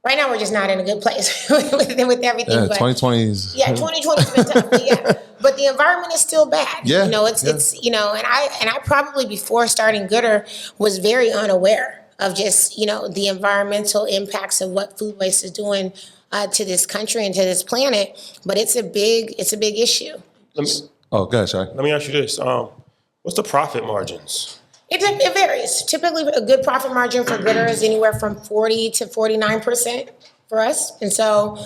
right now we're just not in a good place with everything.
Yeah, 2020 is.
Yeah, 2020's been tough. But the environment is still bad. Yeah, it's and I probably before starting Goodr was very unaware of just the environmental impacts of what food waste is doing to this country and to this planet. But it's a big issue.
Go ahead, sorry.
Let me ask you this: what's the profit margins?
It varies. Typically, a good profit margin for Goodr is anywhere from 40 to 49% for us. And so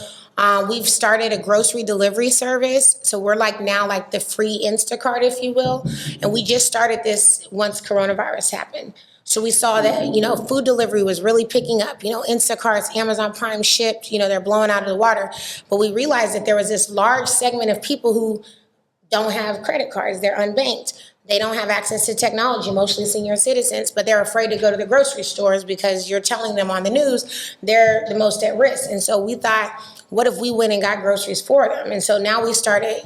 we've started a grocery delivery service. So we're like now like the free Instacart, if you will. And we just started this once coronavirus happened. So we saw that, food delivery was really picking up, Instacarts, Amazon Prime shipped, they're blowing out of the water. But we realized that there was this large segment of people who don't have credit cards. They're unbanked. They don't have access to technology, mostly senior citizens, but they're afraid to go to the grocery stores because you're telling them on the news they're the most at risk. And so we thought, what if we went and got groceries for them? And so now we started,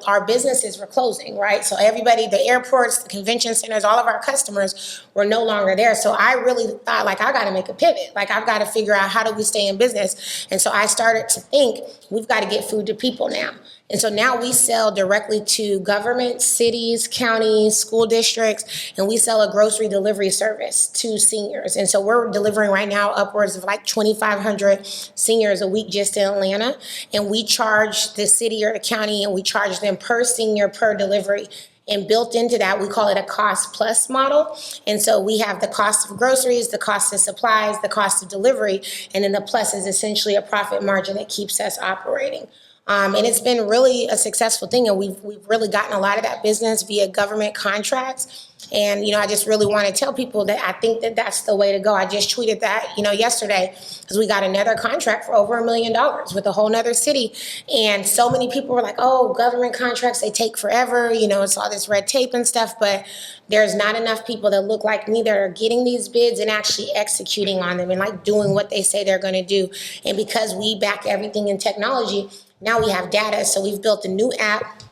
our businesses were closing, right? So everybody, the airports, the convention centers, all of our customers were no longer there. So I really thought, I got to make a pivot. I've got to figure out, how do we stay in business? And so I started to think, we've got to get food to people now. And so now we sell directly to government, cities, counties, school districts, and we sell a grocery delivery service to seniors. And so we're delivering right now upwards of 2,500 seniors a week just in Atlanta. And we charge the city or the county, and we charge them per senior, per delivery. And built into that, we call it a cost plus model. And so we have the cost of groceries, the cost of supplies, the cost of delivery, and then the plus is essentially a profit margin that keeps us operating. And it's been really a successful thing, and we've really gotten a lot of that business via government contracts. And, I just really want to tell people that I think that that's the way to go. I just tweeted that, yesterday, because we got another contract for over $1 million with a whole nother city. And so many people were like, oh, government contracts, they take forever. It's all this red tape and stuff. But there's not enough people that look like me that are getting these bids and actually executing on them and doing what they say they're going to do. And because we back everything in technology, now we have data. So we've built a new app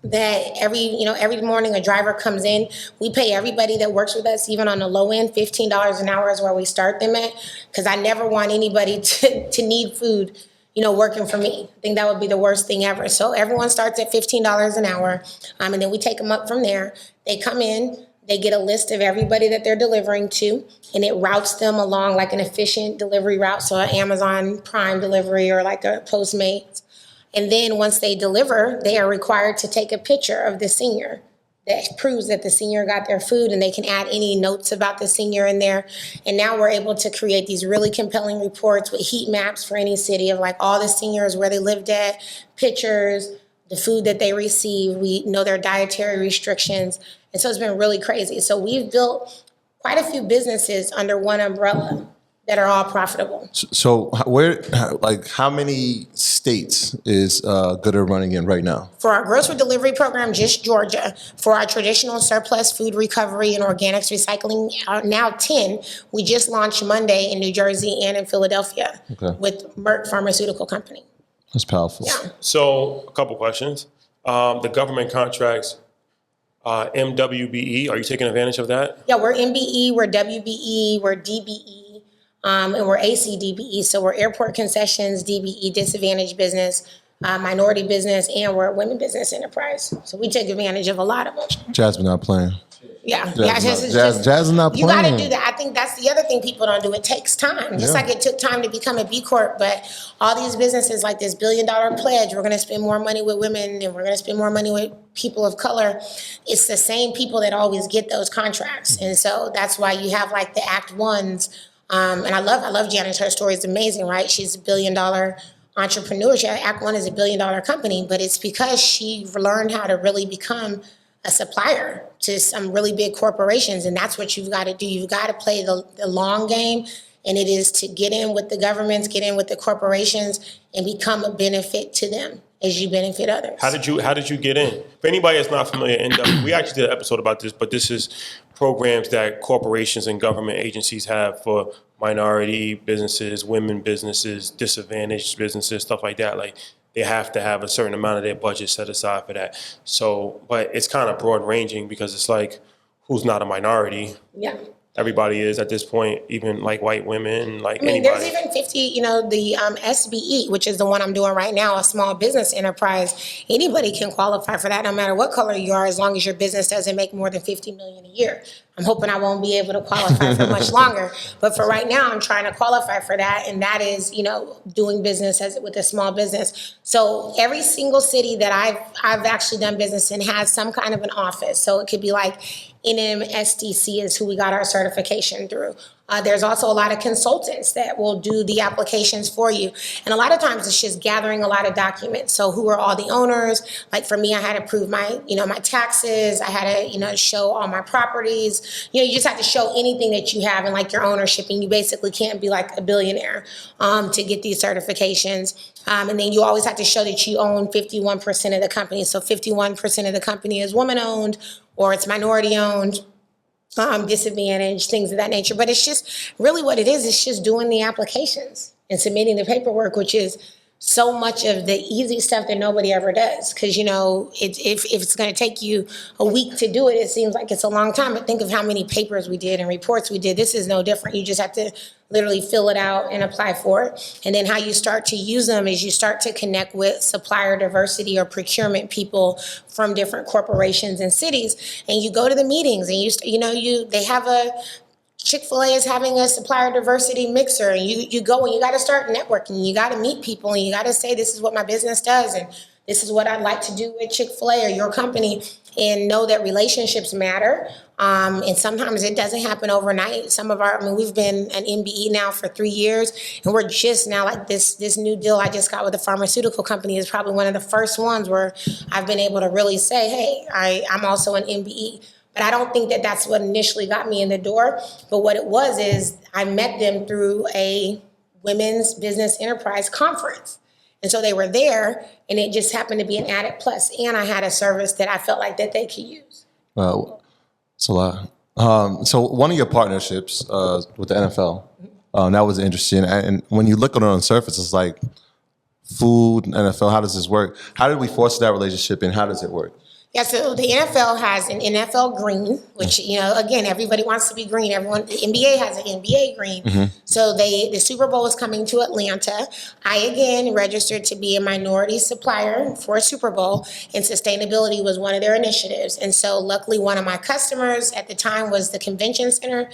that every morning a driver comes in. We pay everybody that works with us, even on the low end, $15 an hour is where we start them at, because I never want anybody to need food, working for me. I think that would be the worst thing ever. So everyone starts at $15 an hour, and then we take them up from there. They come in, they get a list of everybody that they're delivering to, and it routes them along like an efficient delivery route, so an Amazon Prime delivery or like a Postmates. And then once they deliver, they are required to take a picture of the senior that proves that the senior got their food, and they can add any notes about the senior in there. And now we're able to create these really compelling reports with heat maps for any city of all the seniors, where they lived at, pictures, the food that they receive. We know their dietary restrictions. And so it's been really crazy. So we've built quite a few businesses under one umbrella that are all profitable.
So how many states is Goodr running in right now?
For our grocery delivery program, just Georgia. For our traditional surplus food recovery and organics recycling, now 10. We just launched Monday in New Jersey and in Philadelphia with Merck Pharmaceutical Company.
That's powerful.
Yeah.
So a couple questions. The government contracts, MWBE, are you taking advantage of that?
Yeah, we're MBE, we're WBE, we're DBE. And we're ACDBE, so we're airport concessions, DBE, disadvantaged business, minority business, and we're a women business enterprise. So we take advantage of a lot of them.
Jasmine not playing.
Yeah,
Jasmine not
you
playing.
got to do that. I think that's the other thing people don't do. It takes time. Just like it took time to become a B Corp, but all these businesses like this $1 billion pledge, we're going to spend more money with women and we're going to spend more money with people of color. It's the same people that always get those contracts. And so that's why you have the Act Ones. And I love Janice. Her story is amazing, right? She's $1 billion entrepreneur. Act One is $1 billion company, but it's because she learned how to really become a supplier to some really big corporations. And that's what you've got to do. You've got to play the long game. And it is to get in with the governments, get in with the corporations, and become a benefit to them as you benefit others.
How did you get in? For anybody that's not familiar, we actually did an episode about this, but this is programs that corporations and government agencies have for minority businesses, women businesses, disadvantaged businesses, stuff like that. They have to have a certain amount of their budget set aside for that. So, but it's kind of broad ranging because it's who's not a minority?
Yeah.
Everybody is at this point, even white women, anybody.
There's even 50, the SBE, which is the one I'm doing right now, a small business enterprise. Anybody can qualify for that, no matter what color you are, as long as your business doesn't make more than $50 million a year. I'm hoping I won't be able to qualify for much longer. But for right now, I'm trying to qualify for that. And that is, doing business with a small business. So every single city that I've actually done business in has some kind of an office. So it could be NMSDC is who we got our certification through. There's also a lot of consultants that will do the applications for you. And a lot of times it's just gathering a lot of documents. So who are all the owners? Like for me, I had to prove my taxes. I had to, show all my properties. You just have to show anything that you have and like your ownership. And you basically can't be like a billionaire to get these certifications. And then you always have to show that you own 51% of the company. So 51% of the company is woman owned or it's minority owned. Disadvantaged, things of that nature. But it's just really what it is. It's just doing the applications and submitting the paperwork, which is so much of the easy stuff that nobody ever does. Because, if it's going to take you a week to do it, it seems like it's a long time. But think of how many papers we did and reports we did. This is no different. You just have to literally fill it out and apply for it. And then how you start to use them is you start to connect with supplier diversity or procurement people from different corporations and cities. And you go to the meetings and they have Chick-fil-A is having a supplier diversity mixer, and you go and you got to start networking. You got to meet people and you got to say, this is what my business does and this is what I'd like to do with Chick-fil-A or your company, and know that relationships matter. And sometimes it doesn't happen overnight. We've been an MBE now for 3 years, and we're just now like this new deal I just got with a pharmaceutical company is probably one of the first ones where I've been able to really say, hey, I'm also an MBE. But I don't think that that's what initially got me in the door. But what it was is I met them through a women's business enterprise conference. And so they were there, and it just happened to be an added plus. And I had a service that I felt like that they could use.
Well, it's a lot. So one of your partnerships with the NFL, that was interesting. And when you look at it on the surface, it's like food, NFL, how does this work? How did we foster that relationship, and how does it work?
Yeah, so the NFL has an NFL green, which, again, everybody wants to be green. The NBA has an NBA green. Mm-hmm. So the Super Bowl is coming to Atlanta. I, again, registered to be a minority supplier for a Super Bowl, and sustainability was one of their initiatives. And so luckily, one of my customers at the time was the convention center,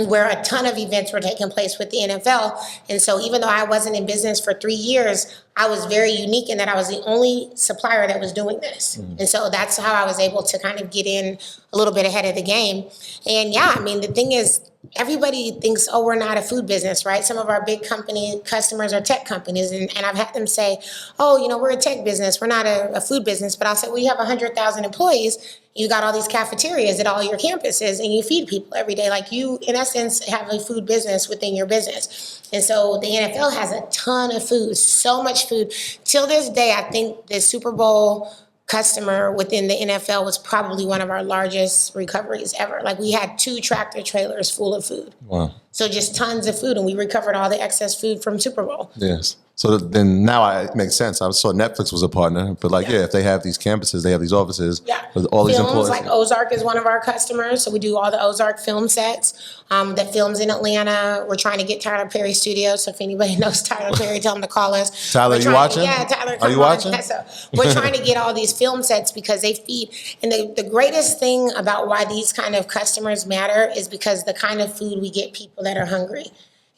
where a ton of events were taking place with the NFL. And so even though I wasn't in business for 3 years, I was very unique in that I was the only supplier that was doing this. Mm-hmm. And so that's how I was able to kind of get in a little bit ahead of the game. And the thing is, everybody thinks, we're not a food business, right? Some of our big company customers are tech companies. And I've had them say, we're a tech business. We're not a food business. But I'll say, well, you have 100,000 employees. You got all these cafeterias at all your campuses, and you feed people every day. Like, you, in essence, have a food business within your business. And so the NFL has a ton of food, so much food. Till this day, I think the Super Bowl customer within the NFL was probably one of our largest recoveries ever. Like, we had 2 tractor trailers full of food. Wow. So just tons of food, and we recovered all the excess food from Super Bowl.
Yes. So then now it makes sense. I saw Netflix was a partner, but if they have these campuses, they have these offices with all these employees.
Like Ozark is one of our customers, so we do all the Ozark film sets. That films in Atlanta. We're trying to get Tyler Perry Studios, so if anybody knows Tyler Perry, tell him to call us.
Tyler, you watching?
Yeah, Tyler,
are you watching?
So we're trying to get all these film sets because they feed. And the greatest thing about why these kind of customers matter is because the kind of food we get people that are hungry.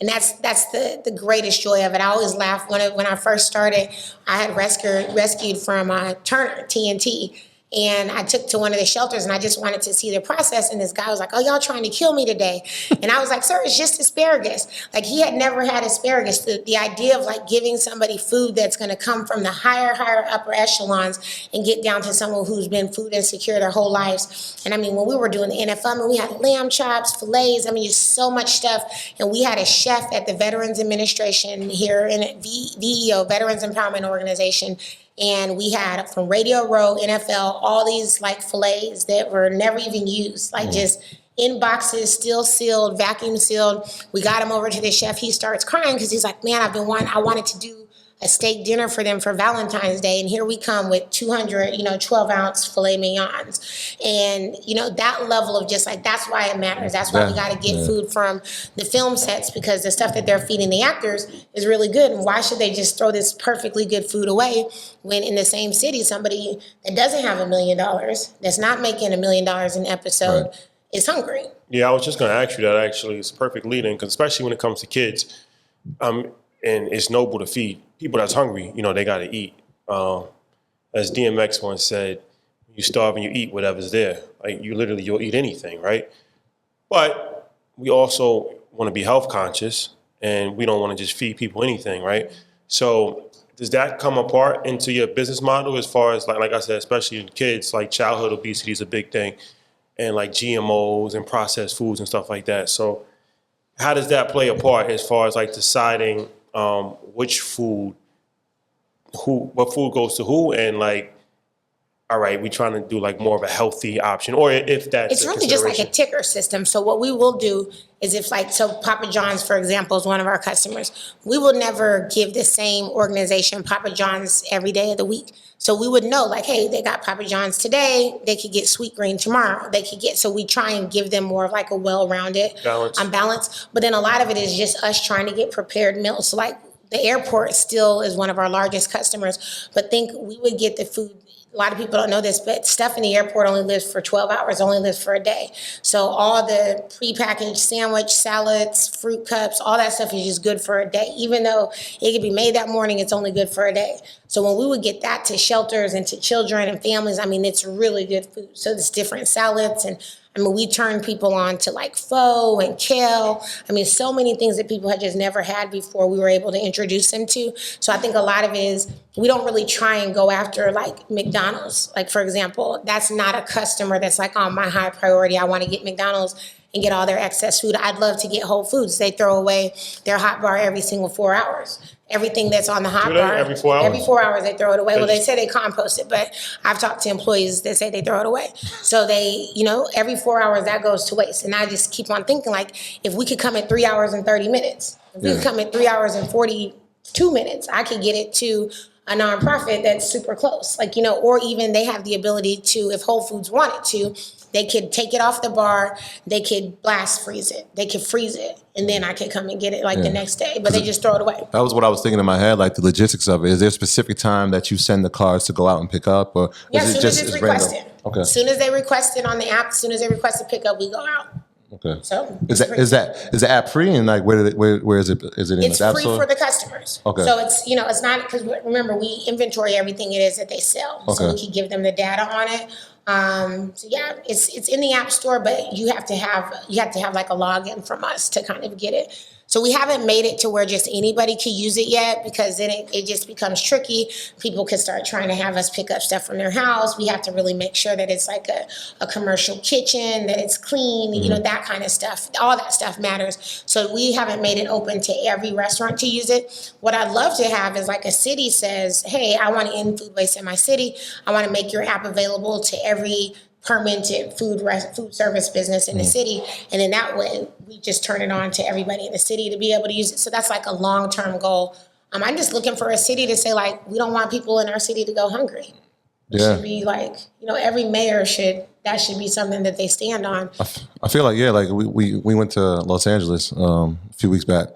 And that's the greatest joy of it. I always laugh when I first started. I had rescued from Turner, TNT. And I took to one of the shelters, and I just wanted to see the process. And this guy was like, y'all trying to kill me today. And I was like, sir, it's just asparagus. Like, he had never had asparagus. The idea of like giving somebody food that's going to come from the higher upper echelons and get down to someone who's been food insecure their whole lives. And when we were doing the NFL, we had lamb chops, fillets, just so much stuff. And we had a chef at the Veterans Administration here in VEO, Veterans Empowerment Organization. And we had from Radio Row, NFL, all these like fillets that were never even used, like just in boxes, still sealed, vacuum sealed. We got him over to the chef. He starts crying because he's like, man, I wanted to do a steak dinner for them for Valentine's Day. And here we come with 200, 12-ounce filet mignons. And, that level of just like, that's why it matters. That's why we got to get food from the film sets, because the stuff that they're feeding the actors is really good. And why should they just throw this perfectly good food away when in the same city, somebody that doesn't have $1 million, that's not making $1 million an episode, is hungry? Yeah,
I was just going to ask you that, actually. It's a perfect lead-in, because especially when it comes to kids, and it's noble to feed people that's hungry. They got to eat. As DMX once said, you starve and you eat whatever's there. Like you'll eat anything, right? But we also want to be health conscious, and we don't want to just feed people anything, right? So does that come apart into your business model as far as like I said, especially in kids, like childhood obesity is a big thing, and like GMOs and processed foods and stuff like that. So how does that play a part as far as like deciding which food, what food goes to who, and like, all right, we're trying to do like more of a healthy option, or if that's
it's really just like a ticker system. So what we will do is so Papa John's, for example, is one of our customers. We will never give the same organization Papa John's every day of the week. So we would know like, hey, they got Papa John's today, they could get Sweet Green tomorrow. So we try and give them more of like a well-rounded balance. But then a lot of it is just us trying to get prepared meals. So like the airport still is one of our largest customers, but we would get the food. A lot of people don't know this, but stuff in the airport only lives for 12 hours, only lives for a day. So all the prepackaged sandwich, salads, fruit cups, all that stuff is just good for a day. Even though it could be made that morning, it's only good for a day. So when we would get that to shelters and to children and families, I mean, it's really good food. So there's different salads, and I mean, we turn people on to like pho and kale. I mean, so many things that people had just never had before we were able to introduce them to. So I think a lot of it is we don't really try and go after like McDonald's. Like, for example, that's not a customer that's like on my high priority. I want to get McDonald's and get all their excess food. I'd love to get Whole Foods. They throw away their hot bar every single 4 hours. Everything that's on the hot bar.
Every 4 hours?
Every 4 hours they throw it away. Well, they say they compost it, but I've talked to employees that say they throw it away. So every 4 hours that goes to waste. And I just keep on thinking like, if we could come in 3 hours and 30 minutes, if we could come in 3 hours and 42 minutes, I could get it to a nonprofit that's super close. Like, or even they have the ability to, if Whole Foods wanted to, they could take it off the bar, they could blast freeze it, they could freeze it, and then I could come and get it the next day, but they just throw it away.
That was what I was thinking in my head, like the logistics of it. Is there a specific time that you send the cars to go out and pick up, or
as
is
soon
it just
as it's
random?
requested.
Okay.
As soon as they request it on the app, as soon as they request a pickup, we go out.
Okay.
So
is the app free, and like where is it? Is it in
it's
the app
free
store?
for the customers.
Okay.
So it's it's not, because remember, we inventory everything it is that they sell, so we can give them the data on it. So yeah, it's in the app store, but you have to have like a login from us to kind of get it. So we haven't made it to where just anybody can use it yet, because then it just becomes tricky. People could start trying to have us pick up stuff from their house. We have to really make sure that it's like a commercial kitchen, that it's clean, that kind of stuff. All that stuff matters. So we haven't made it open to every restaurant to use it. What I'd love to have is like a city says, hey, I want to end food waste in my city. I want to make your app available to every permitted food service business in the city, and then that way we just turn it on to everybody in the city to be able to use it. So that's like a long-term goal. I'm just looking for a city to say like, we don't want people in our city to go hungry. It should be like, every mayor that should be something that they stand on.
I feel like we went to Los Angeles a few weeks back,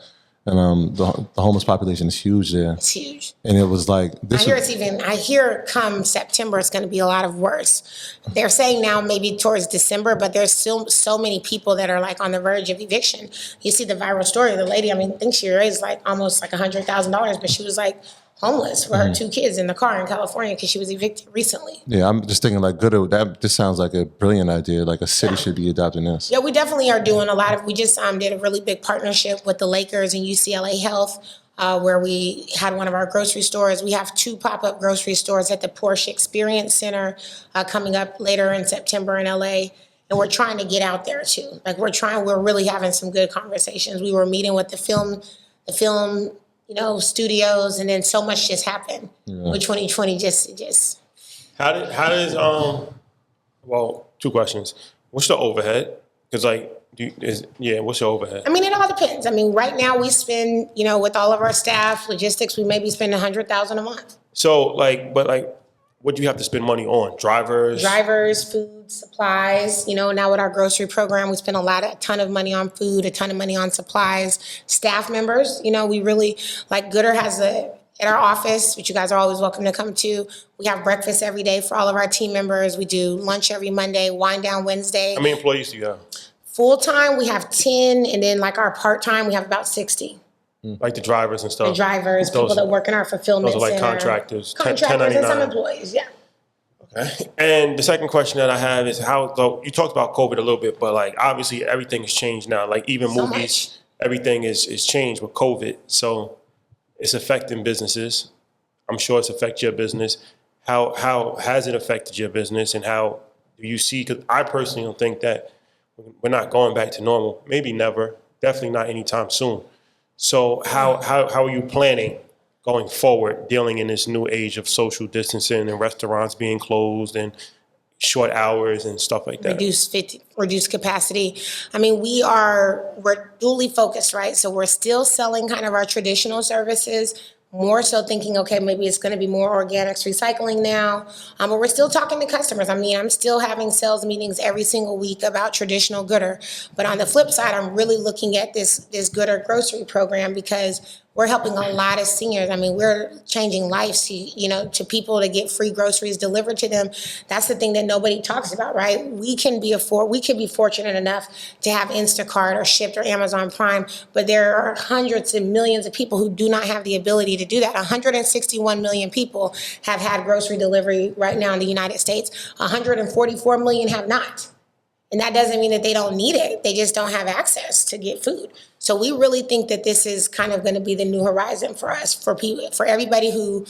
and the homeless population is huge there. It's huge. And it was like
I hear come September it's going to be a lot of worse. They're saying now maybe towards December, but there's still so many people that are like on the verge of eviction. You see the viral story of the lady, I think she raised like almost like $100,000, but she was like homeless for her 2 kids in the car in California because she was evicted recently.
Yeah, I'm just thinking like this sounds like a brilliant idea. Like a city should be adopting this.
Yeah, we definitely are doing a lot of, we just did a really big partnership with the Lakers and UCLA Health, where we had one of our grocery stores. We have 2 pop-up grocery stores at the Porsche Experience Center coming up later in September in LA. And we're trying to get out there too. Like we're really having some good conversations. We were meeting with the film studios, and then so much just happened with 2020. Just.
How does well, 2 questions. What's the overhead? Because what's your overhead?
It all depends. Right now we spend, with all of our staff, logistics, we maybe spend $100,000 a month.
So what do you have to spend money on? Drivers,
food, supplies. Now with our grocery program, we spend a ton of money on food, a ton of money on supplies. Staff members, we really, like Goodr has at our office, which you guys are always welcome to come to. We have breakfast every day for all of our team members. We do lunch every Monday, wind down Wednesday.
How many employees do you have?
Full-time, we have 10, and then like our part-time, we have about 60.
Like the drivers and stuff?
The drivers, people that work in our fulfillment
center. Those are like
center.
contractors?
Contractors and some employees, yeah.
And the second question that I have is how, so you talked about COVID a little bit, but like obviously everything has changed now. Like even
So
movies, everything is changed with COVID. So it's affecting businesses. I'm sure it's affected your business. How has it affected your business, and how do you see? Because I personally don't think that we're not going back to normal. Maybe never. Definitely not anytime soon. So how are you planning going forward, dealing in this new age of social distancing and restaurants being closed and short hours and stuff like that?
Reduced capacity. I mean, we're dually focused, right? So we're still selling kind of our traditional services, more so thinking, okay, maybe it's going to be more organics, recycling now. But we're still talking to customers. I mean, I'm still having sales meetings every single week about traditional Goodr. But on the flip side, I'm really looking at this Goodr grocery program because we're helping a lot of seniors. I mean, we're changing lives to people to get free groceries delivered to them. That's the thing that nobody talks about, right? We can be fortunate enough to have Instacart or Shipt or Amazon Prime, but there are hundreds and millions of people who do not have the ability to do that. 161 million people have had grocery delivery right now in the United States. 144 million have not. And that doesn't mean that they don't need it. They just don't have access to get food. So we really think that this is kind of going to be the new horizon for us, for people, for everybody whom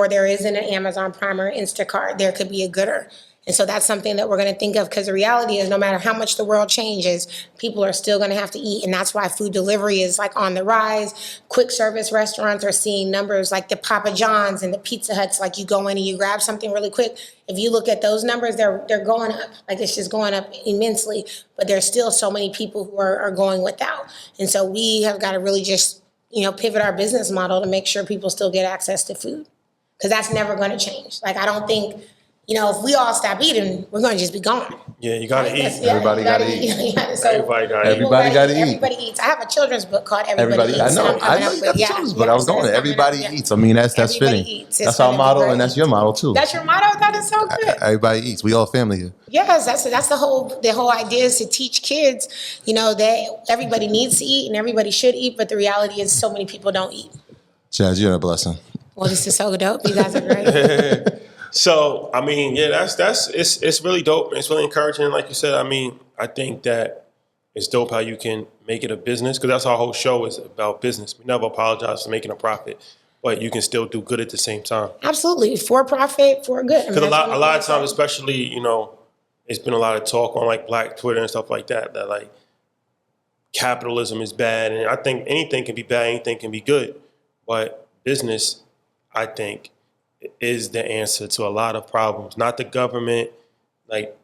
there isn't an Amazon Prime or Instacart, there could be a Goodr. And so that's something that we're going to think of, because the reality is no matter how much the world changes, people are still going to have to eat. And that's why food delivery is like on the rise. Quick service restaurants are seeing numbers like the Papa John's and the Pizza Huts, like you go in and you grab something really quick. If you look at those numbers, they're going up. Like it's just going up immensely. But there's still so many people who are going without. And so we have got to really just, pivot our business model to make sure people still get access to food. Because that's never going to change. Like I don't think, if we all stop eating, we're going to just be gone.
Yeah, you got to eat.
Everybody got to eat.
So
Everybody got to eat.
Everybody got to eat.
Everybody eats. I have a children's book called Everybody Eats.
I know you got the children's book. I was going to Everybody Eats. I mean, that's
Everybody
fitting.
eats.
That's our motto, and that's your motto too.
That's your motto? That is so good.
Everybody eats. We all family here.
Yes, that's the whole idea, is to teach kids, that everybody needs to eat and everybody should eat, but the reality is so many people don't eat.
Jazz, you're a blessing.
Well, this is so dope. You guys are great.
So, I mean, yeah, it's really dope. It's really encouraging. Like you said, I mean, I think that it's dope how you can make it a business, because that's our whole show is about business. We never apologize for making a profit, but you can still do good at the same time.
Absolutely. For profit, for good.
Because a lot of times, especially, it's been a lot of talk on like Black Twitter and stuff like that like capitalism is bad. And I think anything can be bad, anything can be good. But business, I think, is the answer to a lot of problems, not the government, like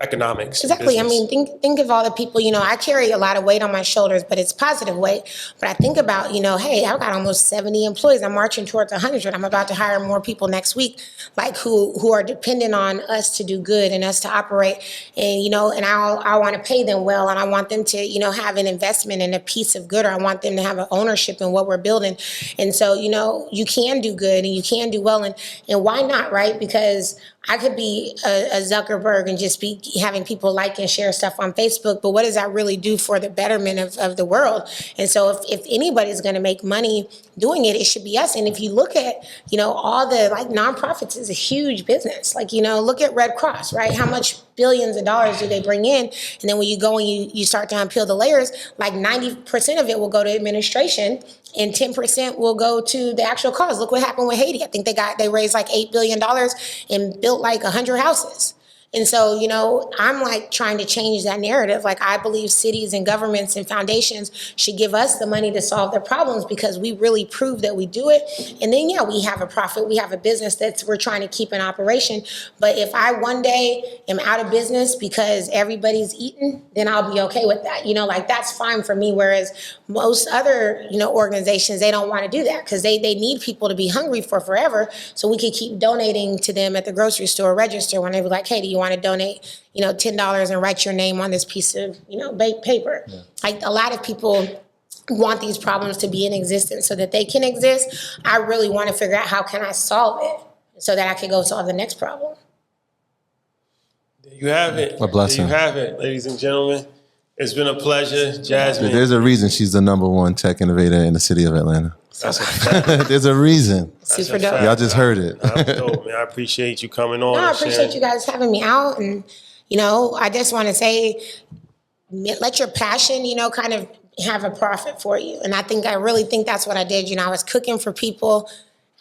economics.
Exactly.
Business.
I mean, think of all the people, I carry a lot of weight on my shoulders, but it's positive weight. But I think about, hey, I've got almost 70 employees. I'm marching towards 100. I'm about to hire more people next week, like who are dependent on us to do good and us to operate. And, and I want to pay them well, and I want them to, have an investment in a piece of Goodr. I want them to have an ownership in what we're building. And so, you can do good and you can do well. And why not, right? Because I could be a Zuckerberg and just be having people like and share stuff on Facebook, but what does that really do for the betterment of the world? And so if anybody's going to make money doing it, it should be us. And if you look at, all the like nonprofits is a huge business. Like, look at Red Cross, right? How much billions of dollars do they bring in? And then when you go and you start to unpeel the layers, like 90% of it will go to administration and 10% will go to the actual cause. Look what happened with Haiti. I think they raised like $8 billion and built like 100 houses. And so, I'm like trying to change that narrative. Like I believe cities and governments and foundations should give us the money to solve their problems, because we really prove that we do it. And then, we have a profit. We have a business that we're trying to keep in operation. But if I one day am out of business because everybody's eating, then I'll be okay with that. Like that's fine for me. Whereas most other, organizations, they don't want to do that because they need people to be hungry for forever. So we could keep donating to them at the grocery store register when they be like, hey, do you want to donate, $10 and write your name on this piece of, baked paper. Yeah. Like a lot of people want these problems to be in existence so that they can exist. I really want to figure out how can I solve it so that I can go solve the next problem.
There you have it.
A blessing.
There you have it, ladies and gentlemen. It's been a pleasure, Jasmine.
There's a reason she's the #1 tech innovator in the city of Atlanta.
That's a fact.
There's a reason.
Super dope.
Y'all just heard it.
That's dope, man. I appreciate you coming on.
No, I
and
appreciate
sharing.
you guys having me out. And, you know, I just want to say, let your passion, you know, kind of have a profit for you. And I really think that's what I did. You know, I was cooking for people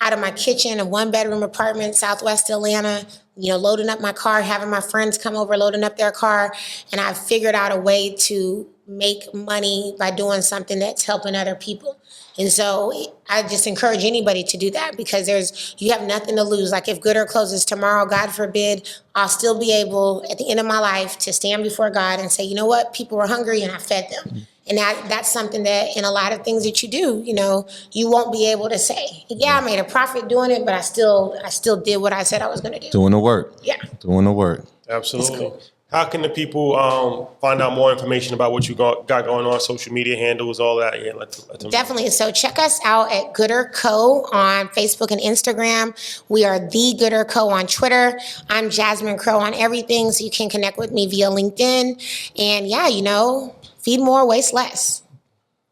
out of my kitchen, a 1-bedroom apartment, Southwest Atlanta, you know, loading up my car, having my friends come over, loading up their car. And I figured out a way to make money by doing something that's helping other people. And so I just encourage anybody to do that, because you have nothing to lose. Like if Goodr closes tomorrow, God forbid, I'll still be able at the end of my life to stand before God and say, you know what, people were hungry and I fed them. And that's something that in a lot of things that you do, you know, you won't be able to say, yeah, I made a profit doing it, but I still did what I said I was going to do.
Doing the work.
Yeah.
Doing the work.
Absolutely.
Cool.
How can the people find out more information about what you got going on, social media handles, all that? Yeah, let them know.
Definitely. So check us out at Goodr Co. on Facebook and Instagram. We are the Goodr Co. on Twitter. I'm Jasmine Crowe on everything, so you can connect with me via LinkedIn. And yeah, you know, feed more, waste less.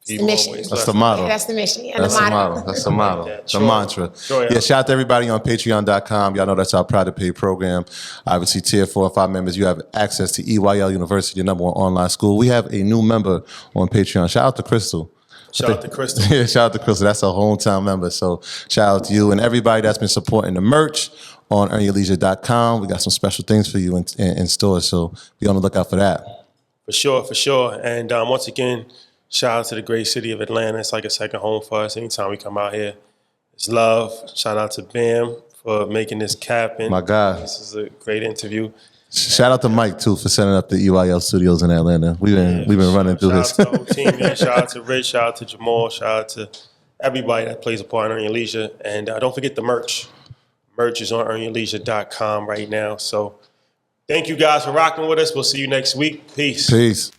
Feed
the
more,
mission.
waste
That's
less.
the motto.
Yeah, that's the mission. Yeah,
That's
the
the
motto.
motto. That's the motto.
that.
The
Sure.
mantra.
Sure, yeah.
Yeah, shout out to everybody on patreon.com. Y'all know that's our pride to pay program. Obviously, tier 4 and 5 members, you have access to EYL University, the #1 online school. We have a new member on Patreon. Shout out to Crystal.
Shout out to Crystal.
Yeah, shout out to Crystal. That's a hometown member. So shout out to you and everybody that's been supporting the merch on earnyourleisure.com. We got some special things for you in store, so be on the lookout for that.
For sure, for sure. And once again, shout out to the great city of Atlanta. It's like a second home for us. Anytime we come out here, it's love. Shout out to Bam for making this happen.
My guy.
This is a great interview.
Shout out to Mike too for setting up the EYL studios in Atlanta. We've been running through this.
Shout out to the whole team, man. Shout out to Rich. Shout out to Jamal. Shout out to everybody that plays a part in Earn Your Leisure. And don't forget the merch. Merch is on earnyourleisure.com right now. So thank you guys for rocking with us. We'll see you next week. Peace.
Peace.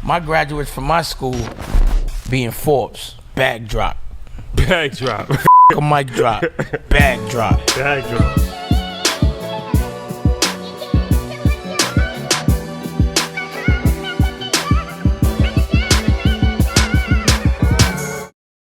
My graduates from my school being Forbes, bag drop.
Bag drop.
A mic drop, bag drop.
Bag drop.